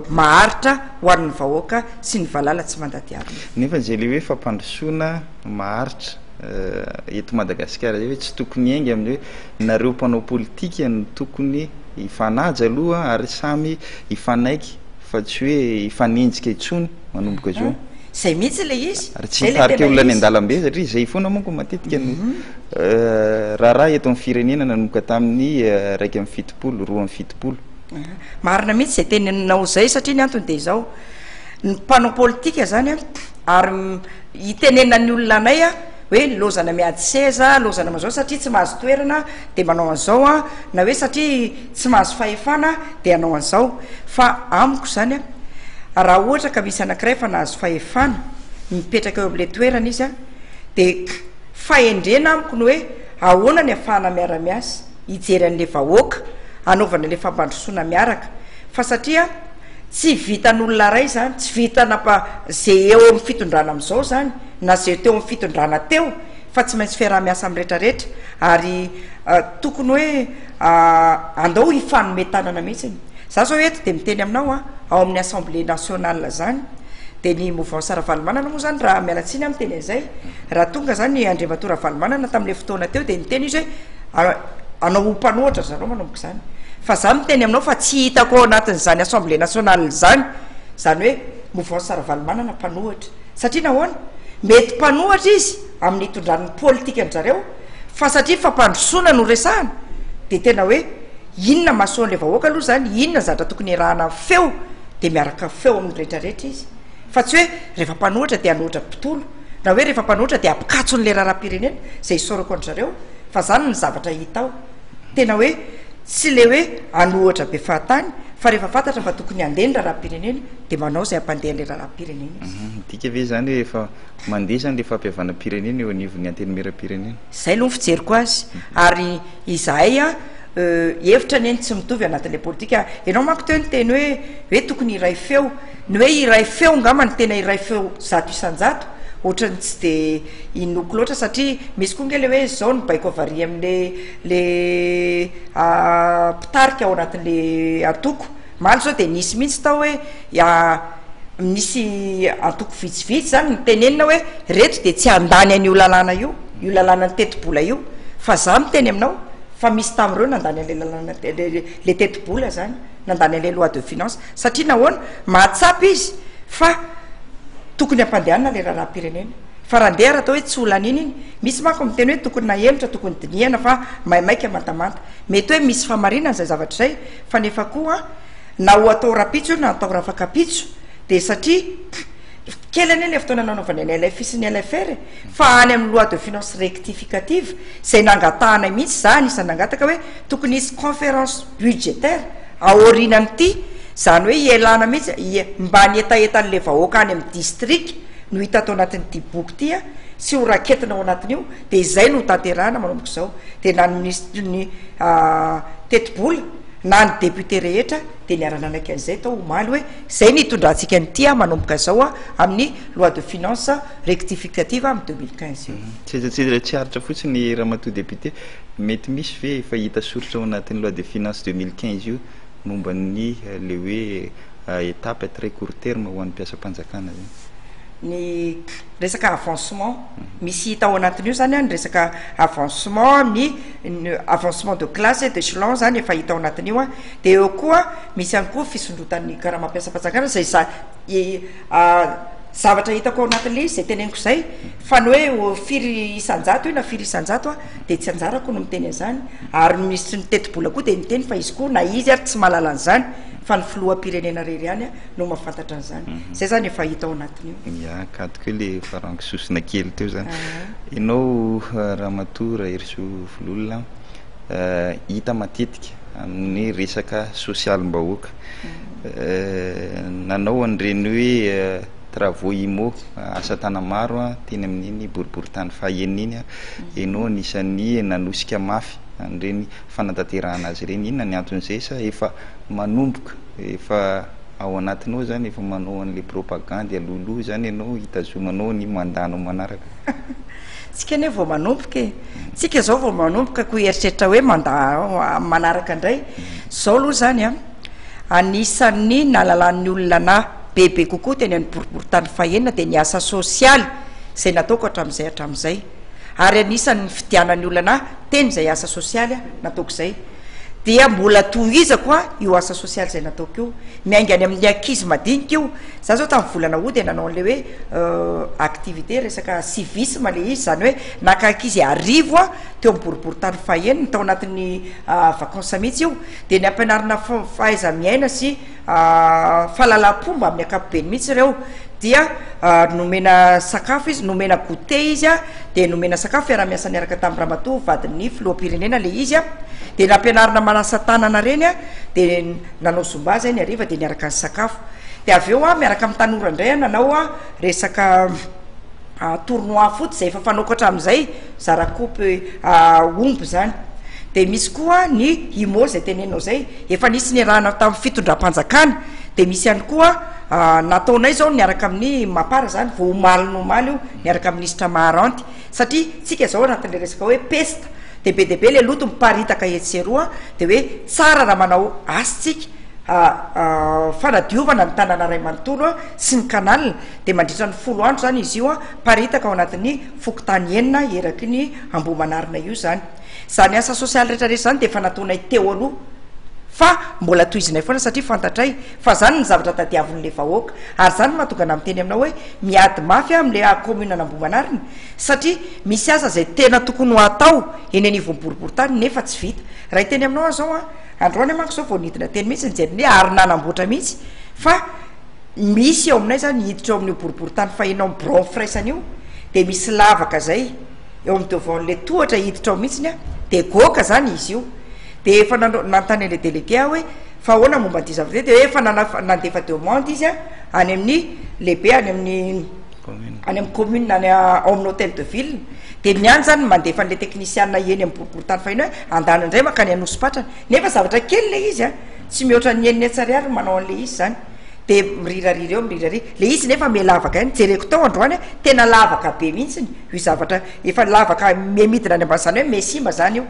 maharitra ho an'ny vahoaka sy ny valala tsy mandadiarina nefa zay le hoe fampandrosoana maharitra eto Madagasikara zay hoe tsy tokony aingy amin'ny hoe nareo mpanao politika no tokony hifanaja aloha ary samy hifanaiky fa tsy hoe hifanenjika itsony manomboka zao zay mihitsy le izy ary tsy mitarika olona ny an-dalambe satria zay foana monko matetika no raha eto amin'ny firenena nanomboka tamin'ny raiky amin'ny fitopolo roa amin'ny fitopolo marina mihitsy zay teneninao zay satria ny antony de zao ny mpanao politika zany a ary hitenenany olona anay a hoe lozana miady seza lozana mazao satria tsy mahazo toerana de manao an'izao a na hoe satria tsy mahazo fahefana de anao an'izao fa amiko zany a raha ohatra ka misy anankiray fa nahazo fahefana mipetraka eo am'le toerana izy a de fahendrena amiko ny hoe ahoana ny ahafahana miara-miasa hijery an'le vahoaka anaovana le fampandrosoana miaraka fa satria tsy vitan'olona ray zany tsy vitanapa zay eo amin'ny fitondrana am'izao zany na zay teo amin'ny fitondrana teo fa tsy maintsy fiaraha-miasa am'rehetrarehetra ary tokony hoe andao hifanometanana mihitsiny za zao eto de miteny aminao a ao amin'ny assemblée nationale zany de ny mouvance Ravalomanana moa zany raha mialatsiny amin'ny teny an'izay raha tonga zany Andriamatoa Ravalomanana tamin'le fotoana teo de niteny izy hoe anao mpanohatra zareo manomboka zany fa za miteny aminao fa tsy hitako ao anatin'zany assemblée nationale zany hoe mouvance Ravalomanana mpanohatra satria nahoana mety mpanohatra izy amin'ny hitondran'ny politika ny zareo fa satria fampandrosoana no resahana de tena hoe inona mahasoan'le vahoaka aloha zany inona zatra tokony rahana feo de miaraka feo amin'ny rehetrarehetra izy fa tsy hoe rehefa mpanohatra de anohatra mpitolo na hoe rehefa mpanohatra de apikatson'le raha-pirenena zay isorako an zareo fa zany ny zavatra hitao tena hoe tsy le hoe anohatra be fahatany fa rehefa fantatra fa tokony andeny raharam-pirenena de manao zay ampandeha le raharam-pirenena dika ve zany hoe efa mandeha zany le fampiavana pirenena eo anivon'ny antenimieram-pirenena zay aloha ny fijeriko azy ary izahay a hevitra ny eny tsy mitovy anatin'le politika ianao manko teo ny teny hoe tokony iray feo ny hoe iray feo ngamany tena iray feo zato isanjato ohatrany tsy de inoko loatra satria misy koa nge le hoe zao ny baiko avaria am'le pitarika ao anatin'le atoko maly zao de nisy mihitsy tao hoe misy atoko vitsivitsy zany ny tenenina hoe reto de tsy andany an'io lalàna io lalàna ny tetibola io fa za miteny aminao fa misy tamin'ireo nandany an'le lalàna le tetibola zany nandany an'le loi de finance satria nahoana mahatsapy izy fa tokony ampandehanana le raharam-pirenena fa raha ndeha raha atao hoe tsy olan'iny iny misy manko miteny hoe tokony nahelitra tokony dinihana fa maimaika mantamanta mety hoe misy famarinana zay zavatra zay fa nefa koa na ho atao rapitso na atao rafakapitso de satria kely any le fotoana nanaovana ny LF sy ny LFR fa any amin'ny loi de finance rectificative zay nangatahana mihitsy za nisy nangataka hoe tokony isy conférence budgétaire aorinan'ity zany hoe ielana mihitsy mba nyetaetan'le vahoaka any amin'ny district no hita atao anatin'n'ity boky ty a sy ho raketina ao anatin'io de izay no tanterahana manomboka zao de na ny ministre ny tetibola na ny député rehetra de niara-nanaky an'izay tao omaly hoe zay nitondrantsika nyity a manomboka zao a amin'ny loi de finance rectificative amin'ny 2015 tsy haritra fotsiny ramatoa député mety misy ve efa hita soritra ao anatin'ny loi de finance 2015 io momba ny le hoe étape très court terme ho an'ny mpiasa-panjakana zany ny resaka avancement misy hita ao anatin'io zany a ny resaka avancement ny avancement de classe et d'échelon zany efa hita ao anatin'io a de eo koa misy ihany koa fisondrotan'ny karaha mampiasa-panjakana zay zavatra hitako ao anatin'le izy zay teneniko zay fa ny hoe firy isanjato io na firy isanjato a de tsy anjarako no miteny an'izany ary ministry ny tetibola koa de miteny fa izy koa na izy ary tsy mahalala an'izany fa ny filoha-pirenena rery any a no mahafantatra an'izany zay zany efa hita ao anatin'io ya katoko le farango sosina kely teo zany ianao ramatoa Hersou Vololona hita matetika amin'ny resaka sosialim-bahoaka nanao an'ireny hoe travaux IMO asa tana maro a teny amin'iny boriboritany fahaenina iny a ianao anisan'ny nanosika mafy an'ireny fanatanterahana azy ireny inona ny anton'izay sa efa manomboka efa ao anatinao zany efa manao an'le propagande aloloha zany ianao hitazomanao ny mandana manaraka tsika ane vao manomboka tsika zao vao manomboka ko eritreritra hoe manaraka indray zao aloha zany a anisan'ny nalalan'ny olona na bebe kokoa teny any boriboritany fahenina de ny asa sosialy zay nataoko hatramin'izay ary anisan'ny fidianany olana teny zay asa sosialy a nataoko zay dia mbola tohizako a io asa sosialy zay nataoko io miainga any amin'ny ankizy madinika io za zao tamin'ny volana o de nanao an'le hoe activité resaka civisme le izy zany hoe naka ankizy arivo a teo amin'ny boriboritany fahenina tao anatin'ny vacances mihitsy io de ny ampianarina fahaiza miaina sy fahalalam-pomba amin'ny ankapobeny mihitsy ireo dia nomena sakafo izy nomena goûter izy a de nomena sakafo iara-miasa niaraka tamin'ny ramatoa vadin'ny filoha-pirenena le izy a de nampianarina manasa tanana reny a de nanao zomba zay ny ariva de niaraka ny sakafo de avy eo a miaraka amin'ny tanora indray a nanao a resaka tournoi foot zay efa fanaoko hatramin'izay zarakopy omby zany de misy koa ny IMO zay tenenao zay efa nisy ny rahana tamin'ny fitondram-panjakana de misy ihany koa nataonay zao niaraka amin'ny mapara zany vo omaly nomaly io niaraka ministre Maharanty satria tsika zao anatin'le resaka hoe pesta de be debe le loto miparitaka etseroa de hoe tsara raha manao asitsika fanadiovana ny tanàna ray manontolo a sy ny kanalina de mandritra ny 10 andro zany izy io a paritaka ao anatin'ny fokotany enina eraky ny ambomanarina io zany zany asa sosialy rehetrarehetra zany de efa nataonay teo aloha fa mbola toizinay foana satria fantatray fa zany ny zavatra tadiavin'le vahoaka ary zany mahatonga na miteny aminao hoe miady mafy amin'le commune anambomanarina satria misy asa zay tena tokony ho atao eny anivon'ny boriboritany nefa tsy vita raha iteny aminao zao a androany manko zao vao nidina teny mihitsy nijeriny hoe ary nanamboatra mihitsy fa misy eo aminay zany hiditra eo amin'ny boriboritany fahenao amin'ny bron fraisany io de misy lavaka zay eo amin'ny devan'le tohatra hiditra ao mihitsiny a de goka zany izy io de efa nantany an'le délégué hoe fa ahoana momba ty zavatra de efa nandefa demande izy a any amin'ny lehibe any amin'ny commune any ao amin'ny hôtel de ville de niany zany mandefa an'le technicien eny amin'ny boribory-tany fa iny hoe andana indray makany anosopatrany nefa zavatra kely le izy a tsy mihoatra ny eniny atsariary manao an'le izy zany de mirirariry eo mirirary le izy nefa melavaka any jereko tao androany tena lavaka be mihitsiny io zavatra efa lavaka midina any ambany zany hoe mesimba zany io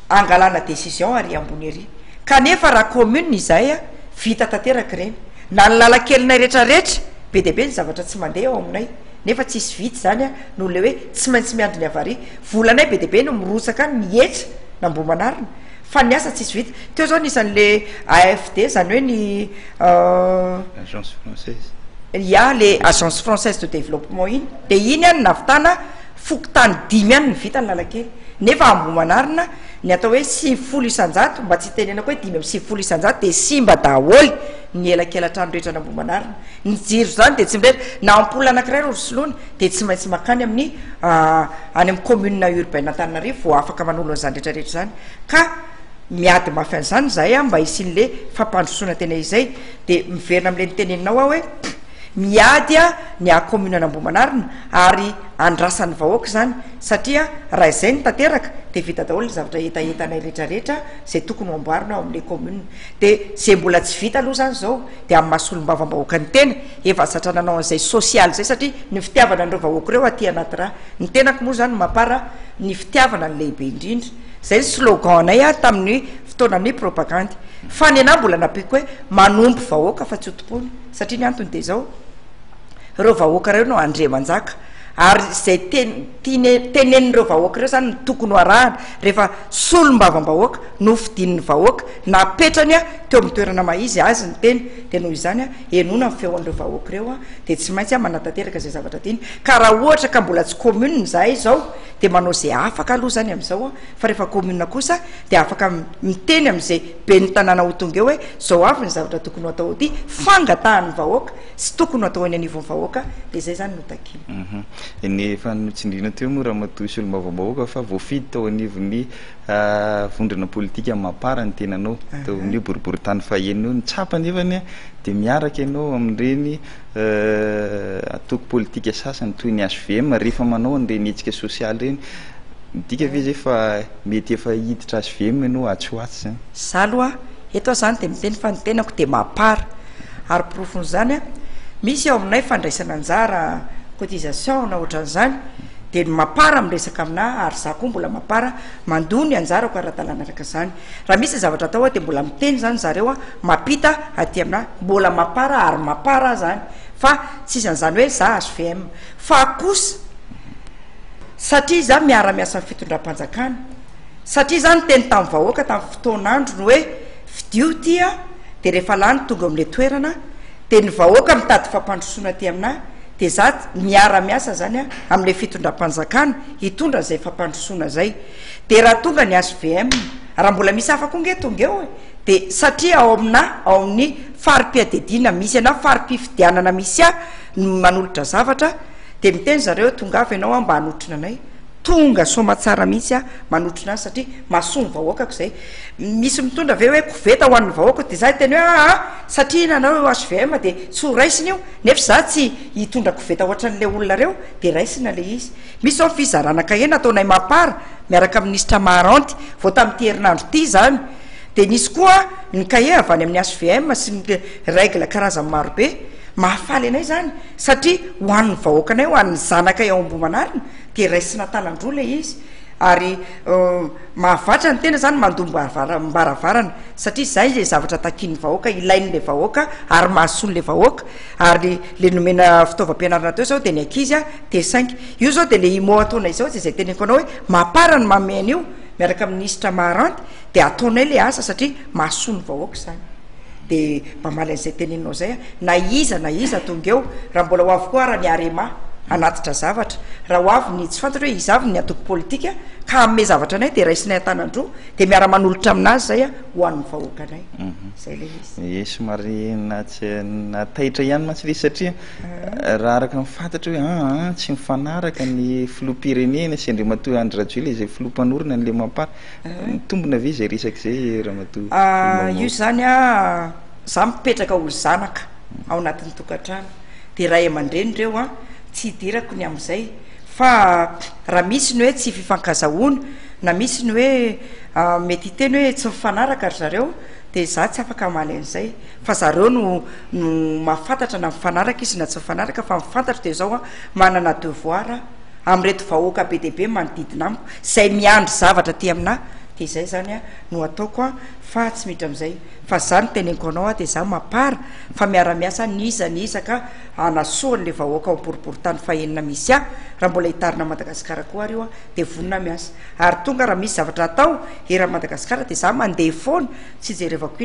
angalana décision ary ambony ery kanefa raha commune izay a vita tanteraka reny na ny lalakelina rehetrarehetra be de be ny zavatra tsy mandeha ao aminay nefa tsisy vity zany a no le hoe tsy maintsy miandriny avary volanay be de be no mirotsaka ny mihetra na mbo manarina fa ny asa tsisy vita teo zao nisan'le AFD zany hoe ny agence française ia le agence française de développement iny de iny any navitana fokotany 10 any ny vita ny lalakely nefa ambo manarina ny atao hoe 5 isanjato mba tsy tenenako hoe 5 amin'ny 5 isanjato de simba daholy ny elakelatrano rehetra nambo manarina ny jiro zany de tsy mirehetra na ampoly anankiray rosoloana de tsy maintsy makany amin'ny any amin'ny commune urbaine Antananarivo vo afaka manolo an'izany rehetrarehetra zany ka miady mafy an'izany zay a mba isin'le fampandrosoana tena izay de miverina am'le niteneninao a hoe miady a ny a commune an'Ambo Manarina ary andrasan'ny vahoaka zany satria raha izay ny tanteraka de vita daholo ny zavatra etaetanay rehetrarehetra zay tokony amboarina ao amin'le commune de zay mbola tsy vita aloha zany zao de amin'ny mahasolombavambahoaka ny tena efa zatra nanao an'izay social zay satria ny fitiavana an'ireo vahoaka ireo aty anaty raha ny tenako moa zany mampara ny fitiavana ny lehibe indrindra zay ny slogan anay a tamin'ny fotoanan'ny propagande fa ny anahy mbola napiko hoe manompo vahoaka fa tsy otopony satria ny antony de zao reo vahoaka reo no andre manjaka ary zay tenenin'ireo vahoaka reo zany ny tokony arahana rehefa solombavambahoaka no fidininy vahoaka napetrany a teo amin'ny toerana maizy azy ny teny de noho izany a enona ny feon'ireo vahoaka reo a de tsy maintsy a manatanteraka zay zavatra tiny ka raha ohatra ka mbola tsy commune zahay zao de manao zay afaka aloha zany am'izao a fa rehefa commune kosa de afaka miteny am'izay be ny tanàna ho tonga eo hoe zao avy ny zavatra tokony ho atao ty fangatahan'ny vahoaka sy tokony ho atao any anivon'ny vahoaka de zay zany no takiny ny fanotsindrina teo moa raha matoy olombavambahoaka fa voafidy tao anivon'ny vondrona politika mampara ny tenanao tao amin'ny boribory-tany faheny io nitsapa nefany a de miaraka ianao amin'ireny atoko politika sasany toy ny HVM rehefa manao an'ireny etsika sosialy reny midika ve zay fa mety efa hiditra HVM ianao atsoatsy zany za aloha eto zany de miteny fa ny tenako de mampara ary profony zany a misy ao aminay fandraisana anjara cotisation na ohatran'izany de mampara miresaka amina ary za koa mbola mampara mandoa ny anjarako ara-dalàna araka zany raha misy zavatra atao a de mbola miteny zany zareo a mampita aty amina mbola mampara ary mampara zany fa tsisy an'izany hoe za HVM fa kosa satria za miara-miasa amin'ny fitondram-panjakana satria zany teny tamin'ny vahoaka tamin'ny fotoan'andro no hoe fidio ty a de rehefa lany tonga amin'le toerana de ny vahoaka mitady fampandrosoana ty amina de za miara-miasa zany a amin'le fitondram-panjakana hitondra zay fampandrosoana zay de raha tonga ny HVM raha mbola misy afaka onge tonga eo de satria ao amina ao amin'ny farim-piadedina misy ana farim-pifidianana misy a manolotra zavatra de miteny zareo tonga avy ianao a mba hanotrina anay tonga soma tsara mihitsy a manotrina azy satria mahasoa ny vahoakako zay misy mitondra ve hoe koveta ho an'ny vahoaka de za teny hoe satria nanao HVM de tsy ho raisiny io nefa za tsy hitondra koveta ohatran'le olona reo de raisina le izy misy ao ny fizarana kahena ataonay mampara miaraka amin'ny ministra Maharanty vao tamin'ity herinandro ty zany de nisy koa ny kahe avy any amin'ny HVM sy ny règle karazany maro be mahafaly anay zany satria ho an'ny vahoakanay ho an'ny zanakay ao Ambo Manarina de raisina talandroa le izy ary mahavatra ny tena zany mandombo mbaravarana satria zay le zavatra takin'ny vahoaka ilain'le vahoaka ary mahasoan'le vahoaka ary le nomena fitaovam-pianarana teo zao de ny ankizy a de 5 io zao de le imo ataonay zao zay teneko anao hoe mampara ny mameny io miaraka amin'ny ministra Maharanty de ataonay le asa satria mahasoa ny vahoaka zany de mba mala an'izay teneninao zay a na iza tonga eo raha mbola ho avokoa raha ny arema anatitra zavatra raha ho avy ny tsy fantatra hoe izy avy ny atoko politika ka ame zavatra anay de raisinay an-tanandroa de miara-manolotra aminazy zay a ho an'ny vahoaka anay zay le izy somary nataitra ihany mantsy izy satria raha araka mifantatra hoe tsy mifanaraka ny filoha-pirenena sy Andriamatoa Andry Rajoelina izay filoha-mpanorona n'le mampara mitombona ve zay resaky zay Ramatoa io zany a za mipetraka olo zanaka ao anatin'ny tokantrano de raha aman-dreny reo a tsy hidirako ny am'izay fa raha misy ny hoe tsy fifankazahoana na misy ny hoe mety hiteny hoe tsy mifanaraka ry zareo de za tsy afaka amaly an'izay fa zareo no mahafantatra na mifanaraka izy na tsy mifanaraka fa mifantatra de zao a manana devoir am'reto vahoaka be deaibe manodidina amiko zay miandry zavatra ty amina de zay zany a no ataoko a fa tsy miditra am'izay fa za ny teneniko anao a de za mapara fa miara-miasa niza ka anasoan'le vahoaka amporiporitany fahenina misy raha mbola hitarina Madagasikara koa ary io a de vonina miasa ary tonga raha misy zavatra atao era Madagasikara de za mandeha foana tsy jerevako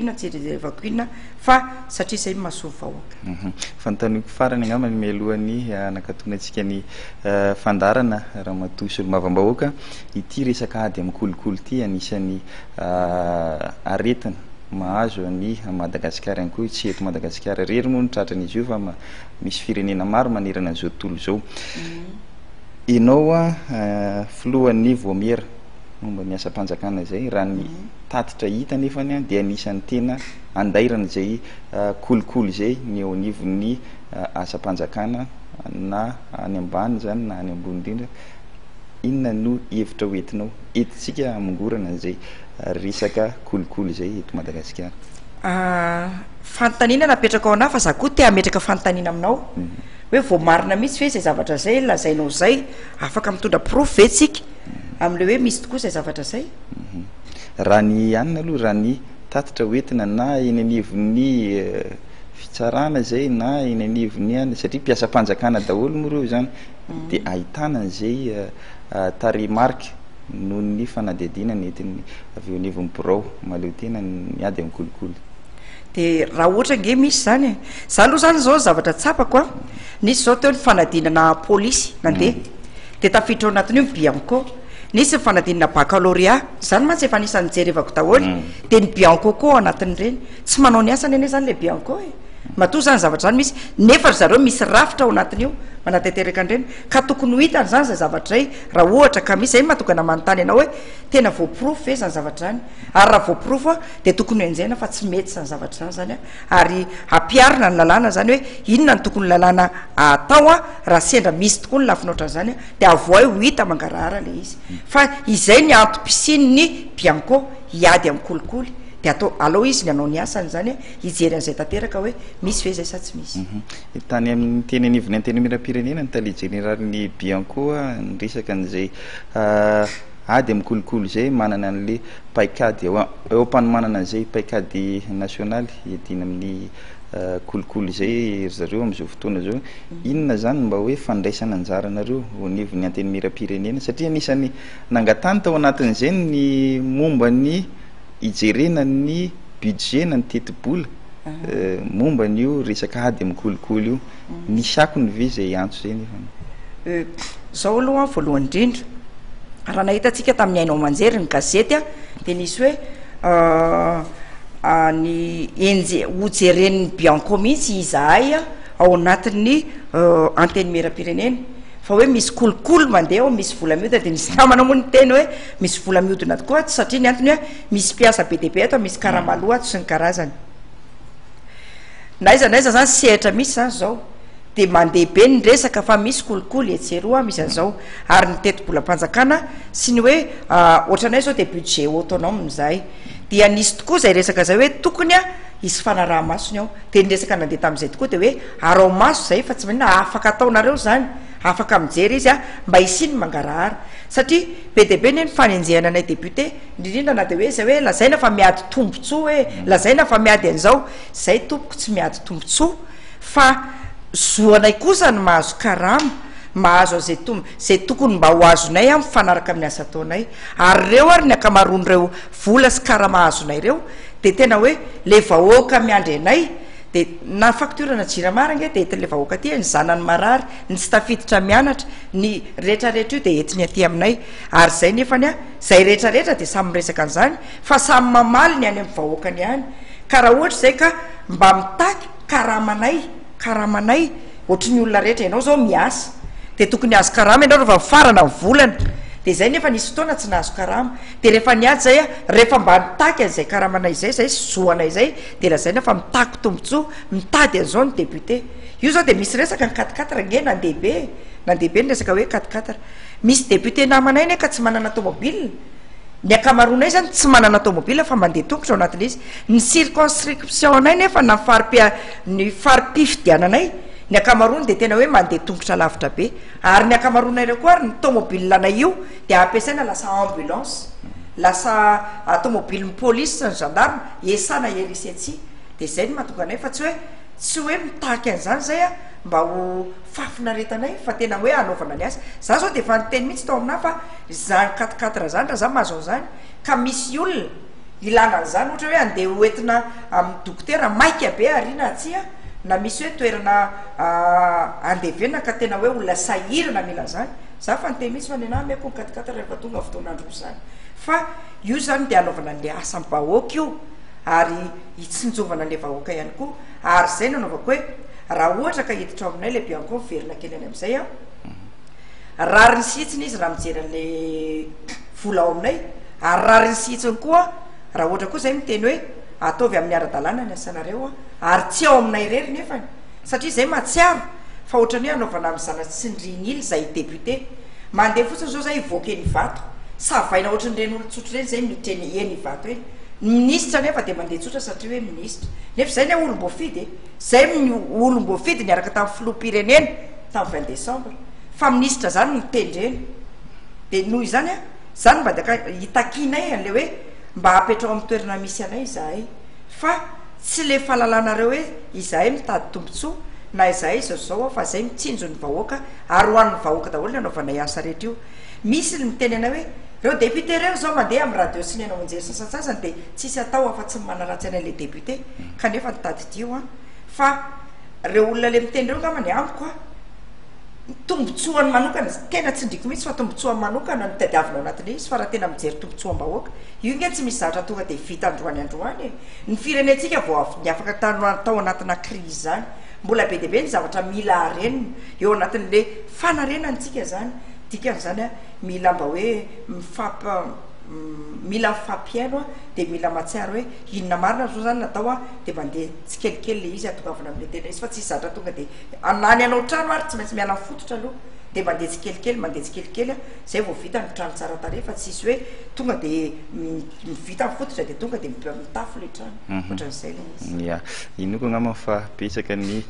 inona fa satria zay mahasoa vahoaka fantaniko farany angamba mialohan'ny nakatona antsika ny fandarana Ramatoa Solomava-bahoaka ity resaka ady amin'ny kolokolo ty anisan'ny aretina mahazo ny Madagasikara ihany koa tsy eto Madagasikara rery moa nitratran'izy io fa misy firenena maro manerana an'izao tontolo zao ianao a filohan'ny voamiera momba miasa-panjakana zay raha ny tatitra hita nefany a de anisan'ny tena andairana zay kolokolo zay ny eo anivon'ny asa-panjakana na any ambany zany na any ambony indrindra inona no hevitra hoentinao etitsika amingorana zay resaka kolokolo zay eto Madagasikara fanontaniana napetraka ao ana fa za koa te ametraka fanontaniana aminao hoe voamarina mihitsy ve zay zavatra zay lazainao zay afaka mitondra proof ve tsika am'le hoe misy tokoa zay zavatra zay raha ny anina aloha raha ny tatitra hoentina na eny anivon'ny fitsarana zay na eny anivony any satria mpiasa-panjakana daholo moa reo zany de ahitana an'izay taremarika noho ny fanadihadiana netiny avy eo anivon'ny birao maleo tena miady amin'ny kolokolo de raha ohatra nge misy zany za aloha zany zao zavatra tsapako a nisy zao teo ny fanadinana polisy nandeha de tafiditra ao anatin'io ny Bianco nisy ny fanadinana baccalauréat zany mantsy efa anisan'ny jerevako daholo de ny Bianco koa ao anatin' reny tsy manao ny asany ene zany le Bianco matoa zany zavatra zany misy nefa zareo misy rafitra ao anatin'io manatanteraka an'ireny ka tokony ho hitany zany zay zavatra zay raha ohatra ka misy zay mahatokana manontany anao hoe tena voaprofo ve zany zavatra zany ary raha voaprofo a de tokony hoenjena fa tsy mety zany zavatra zany zany a ary ampiarina ny lalàna zany hoe inona ny tokony lalàna atao a raha sendra misy tokoa ny lafinoatra zany a de avoay ho hita mangarahara le izy fa izay ny antom-pisin'ny Bianco hiady amin'ny kolikoly de atao alao izy ny anao ny asany zany hijery an'izay tanteraka hoe misy ve zay sa tsy misy tany amin'ny teny anivony antena miram-pirenena ny tali généralny Bianco ny resaka an'izay ady amin'ny kolokolo zay manana an'le paikady eo ampanomanana an'izay paikady nationaly hiadina amin'ny kolokolo zay zareo am'izao fotoana zao inona zany mba hoe fandraisana anjaranareo ho anivony antena miram-pirenena satria anisany nangatany tao anatin'izay ny momba ny ijerena ny budget na ny teti-bola momba n'io resaka ady amin'ny kolokolo io nisy akony ve zay antso zay nefa zao aloha voalohany indrindra raha nahitatsika tamin'ny ainao manjery ny gazety de nisy hoe ny hojeren'ny Bianco mihitsy izahay ao anatin'ny anteny miram-pirenena fa hoe misy kolokolo mandeha ao misy vola miodina de nisy namana moa ny teny hoe misy vola miodina tokoa satria ny antony hoe misy mpiasa be deaibe ato misy karamaloha ato sy ny karazany naiza zany sehatra misy zany zao de mandeha be ny resaka fa misy kolokolo etseroa misy an'izao ary ny teti-bolam-panjakana sy ny hoe ohatranay zao de budget autonome zay dia nisy tokoa zay resaka zay hoe tokony isy fanaraha-masony ao de ny resaka nandeha tam'izay tokoa de hoe arao maso zay fa tsy manina afaka ataonareo zany afaka mijery izy mba isiny mangarahara satria be deaibe ny fanenjehana anay député indrindrindra na de hoe zay hoe lazaina fa miady tombontsoa hoe lazaina fa miady an'izao zay tompoko tsy miady tombontsoa fa zoanay kosa ny mahazo karama mahazo zay tokony mba ho azonay mifanaraka amin'ny asa taonay ary reo ary ny akamaroan'ireo vola sy karama azonay reo de tena hoe le vahoaka miandry anay de na facture na jiramara de etin'le vahoaka ty ny zanany marary ny tsy tafiditra mianatra ny rehetrarehetra io de etiny aty aminay ary zay nefany a zay rehetrarehetra de samy resaka an'izany fa samy mamaly ny any amin'ny vahoakany ihany ka raha ohatra zay ka mba mitaky karamanay ohatrany olona rehetra ianao zao miasa de tokony azo karama ianao rehefa mifarana ny volana de zay nefa nisy fotoana tsy nahazo karama de rehefa niady zay a rehefa mba mitaky an'izay karamanay zay zoanay zay de lazaina fa mitaky tombotsoa mitady an'izao ny député io zao de misy resaka ny 4-4 nge nandehabe ny resaka hoe 4-4 misy député namanay ne ka tsy manana tomobile ny akamaronay zany tsy manana tomobile fa mandeha tongotra ao anatin'izy ny circonscription anay nefa ny faripifidiananay ny akamarony de tena hoe mandeha tongotra lavitra be ary ny akamaronay reo koa ary ny tomobile anay io de ampiasaina lasa ambulance lasa tomobile police sy ny gendarme esana erisy atsy de zay ny mahatonga anay fa tsy hoe mitaky an'izany zay a mba ho fafinaretanay fa tena hoe anaovana ny asa za zao de efa nyteny mihitsy tao amina fa zany 4-4 zany raha za mahazo an'izany ka misy olona ilana an'izany ohatra hoe andeha hoentina amin'ny dokotera maika be arina atsy a na misy hoe toerana andevenina ka tena hoe olona sahirana mila zany za fa nyteny mihitsy fa ny anahy meko 4-4 rehefa tonga fotoanandro zany fa io zany de anaovana an'le asa m-bahoaka io ary itsinjovana le vahoaka ihany koa ary zay nanaovako hoe raha ohatra ka hiditra aminay le bianko miverina kely any am'izay a rary ny sitsiny izy raha mijery an'le vola ao aminay ary rary ny sitsiny koa raha ohatra koa zay miteny hoe ataovy amin'ny ara-dalàna ny asanareo a ary tsy ao aminay rery nefany satria zay mahatsiaro fa ohatrany hoe anaovana am'zana tsindrinily zay député mandeha fotsiny zao zay ivoaka ny vato savaina ohatran'ireny olotsotra reny zay miteny eny vato eny ministre nefa de mandeha tsotra satria hoe ministre nefa zay ny olom-boafidy zay olom-boafidy niaraka tamin'ny filoham-pirenena tamin'ny 20 décembre fa ministre zany mitendreny de noho izany a zany mba daka hitakinay an'le hoe mba apetrao amin'ny toerana misy anay izahay fa tsy le fahalalanareo hoe izahay mitady tombotsoa na izahay zao fa zay mitsinjo ny vahoaka ary ho an'ny vahoaka daholo ny anaovanay asa rehetra io misy ny miteny anay hoe reo député reo zao mandeha amin'ny radio sy ny anao anjery sasasasany de tsisy atao afa tsy manaratsy anay le député kanefa nitady tio a fa reo olona le miteny reo ngamany amiko a tombotsoany manokana tena tsindriko mihitsy fa tombotsoany manokana no tadiavina ao anatin'le izy fa raha tena mijery tombotsoam-bahoaka io nge tsy misy zavatra tonga de vita androany ny firenentsika vao ny afaka tao anatina crise zany mbola be debe ny zavatra mila arenina eo anatin'le fanarenantsika zany dikan'izany a mila mba hoe mila mifampiaino a de mila matsiaro hoe inona marina zao zany natao a de mandeha tsy kelikely le izy atongavana am'le tena izy fa tsisy zatra tonga de anany anao trano ary tsy maintsy miala mifototra aloha de mandeha tsy kelikely a zay vao vita ny trano tsara tare fa tsisy hoe tonga de mivita mifototra de tonga de mitafo le trano ohatran'izay le izy ya ino koa angamba fa betsaka ny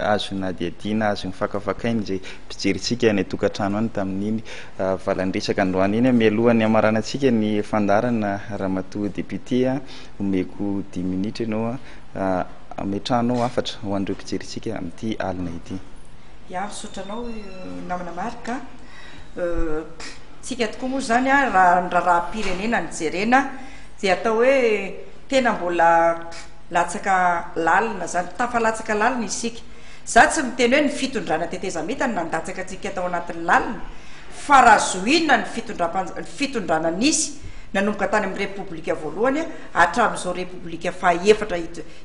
azona diadina azo ny fakafakainy zay mpijeritsika ny tokantrano any tamin'iny valandresaka androany iny mialohany amaranantsika ny fandarana ramatoa député a omeko 10 minitra ianao a metrano afatra ho an'ireo mpijeritsika amin'ity alina ity ya misotranao namana marika tsika tokoa moa zany a raha-pirenena ny jerena de atao hoe tena mbola latsaka lalina zany tafalatsaka lalina isika za tsy miteny hoe ny fitondrana tetezamita ny nandatsaka atsika atao anatin'ny lalina fa raha zoina ny fitondrana nisy nanomboka tany amin'ny république voalohany a hatramin'izao république fahaefatra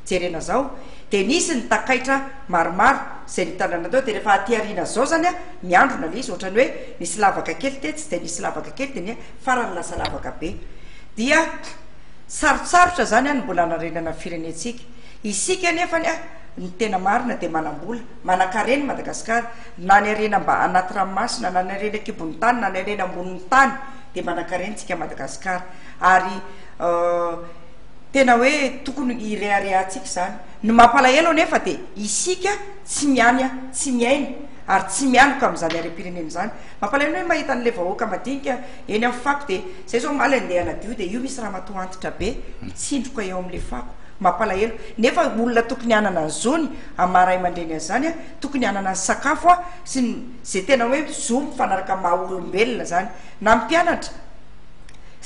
jerena zao de nisy ny takaitra maromaro zay nitandrana teo de rehefa atyarina zao zany a miandrona le izy ohatrany hoe nisy lavaka kely te tsy de nisy lavaka kely de ny farany lasa lavaka be dia sarotsarotra zany a ny mbola narenana firenentsika isika nefany a ny tena marina de manambola manakareny Madagasikara na ny arena mba anaty ranomasina na ny arena kibon'ny tany na ny arena ambonin'ny tany de manakarentsika Madagasikara ary tena hoe tokony ireharehatsika zany ny mampalahelo nefa de isika tsy miany a tsy miaina ary tsy mianoka am'izany arem-pirenena zany mampalahelo hoe mahita an'le vahoaka madinika eny amin'ny fako de zay zao maly andeha anadio de io misy raha matoantitra be mitsindroka eo am'le fako mampalahelo nefa olona tokony anana ny zony amaray mandreny azany a tokony anana ny sakafo a sy zay tena hoe zo mifanaraka maha olombelona zany na mpianatra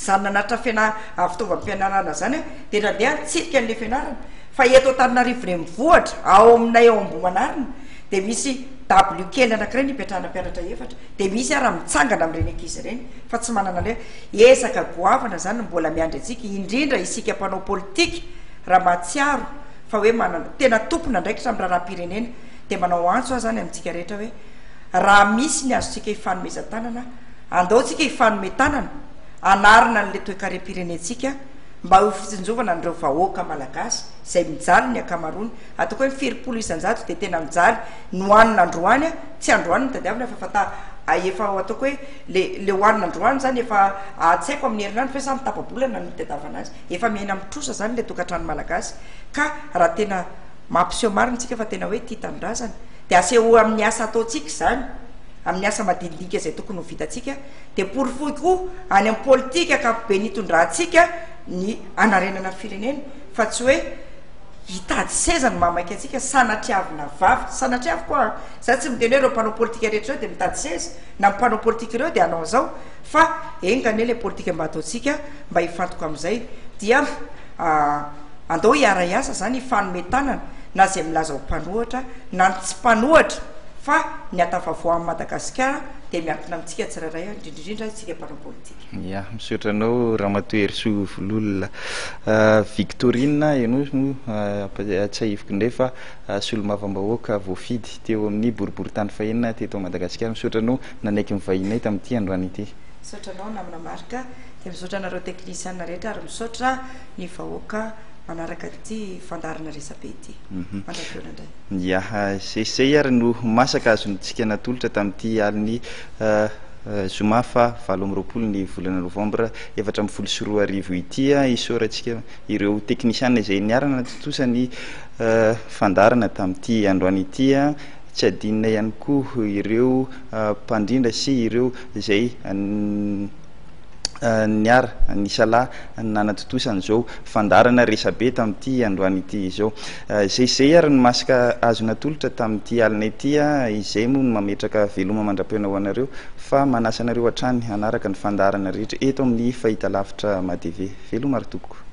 zany nanatra fitaovampianarana zany a de raha ndeha nitsirika an'le fianarana fa eto Antananarivo renivohitra ao aminay ao Ambohimanarina de misy W kely anankiray nipetrahana mpianatra efatra de misy raha mitsangana amin'ireny ankizy ireny fa tsy manana le esaka goavana zany mbola miandry atsika indrindra isika mpanao politika raha mahatsiaro fa hoe manana tena tompona ndraikitra amin'ny raharam-pirenena de manao antso zany amintsika rehetra hoe raha misy ny azotsika hifanomezan-tanana andaotsika hifanome tanana anarina n'le toe-karem-pirenentsika mba ho fitsinjovana n'ireo vahoaka malagasy zay mijaly ny akamarony ataoko hoe firimpolo isan-jato de tena mijaly nohanina androany tsy androany ny tadiavina fa fata efa ataoko hoe le hohanina androany zany efa atsaiko amin'ny herinandro fa samy tapa-bolana no tadiavana azy efa miaina mitrosa zany le tokantrano malagasy ka raha tena mampiseho marinatsika fa tena hoe tia tanindrazana de aseho amin'ny asa ataotsika zany amin'ny asa madinidinika zay tokony ho vitatsika de porifoy koa any amin'ny politika akapobe nitondratsika ny anarenana firenena fa tsy hoe hitady seza ny mamaika atsika sanatriavina vavy sanatriavy koa za tsy miteny hoe reo mpanao politika rehetra reo de mitady seza na mpanao politika ireo de anao zao fa engane le politika mba ataotsika mba hifantoko am'izay dia andao hiara iasa zany hifanome tanana na zay milaza ho mpanohatra na tsy mpanohatra fa ny atafavoa amin'ny Madagasikara de miankina amintsika tsirairay indrindrindrindra tsika mpanao politika. Ya misaotra anao Ramatoa Hersou Vololona. Victorine ianao no tsy ahivoko indray fa solo-mavambahoaka voafidy teo amin'ny boribory-tany fahenina teto Madagasikara. Misaotra anao nanaiky mivahinay tamin'ity androany ity. Misaotra anao namina marika de misaotra anareo teknisiana rehetra ary misaotra ny vahoaka manaraka ty fandarana resabe ity mandakeonandray ya zay ary no masaka azontsika natolotra tamin'ity aliny zoma fa 20 ny volana novembre 2024 ity isaorantsika ireo teknisiana izay niarana natotosany fandarana tamin'ity androany ity tsy adinina ihany koa ireo mpandrindra sy ireo izay niara nisala nanatotosany fandarana resabe tamin'ity androany ity izao zay ary no masaka azo natolotra tamin'ity alina ity izay moa no mametraka veloma mandra-peona ho anareo fa manasa anareo hatrany anaraka ny fandarana rehetra eto amin'ny fahitalavitra madeve veloma ary toboko.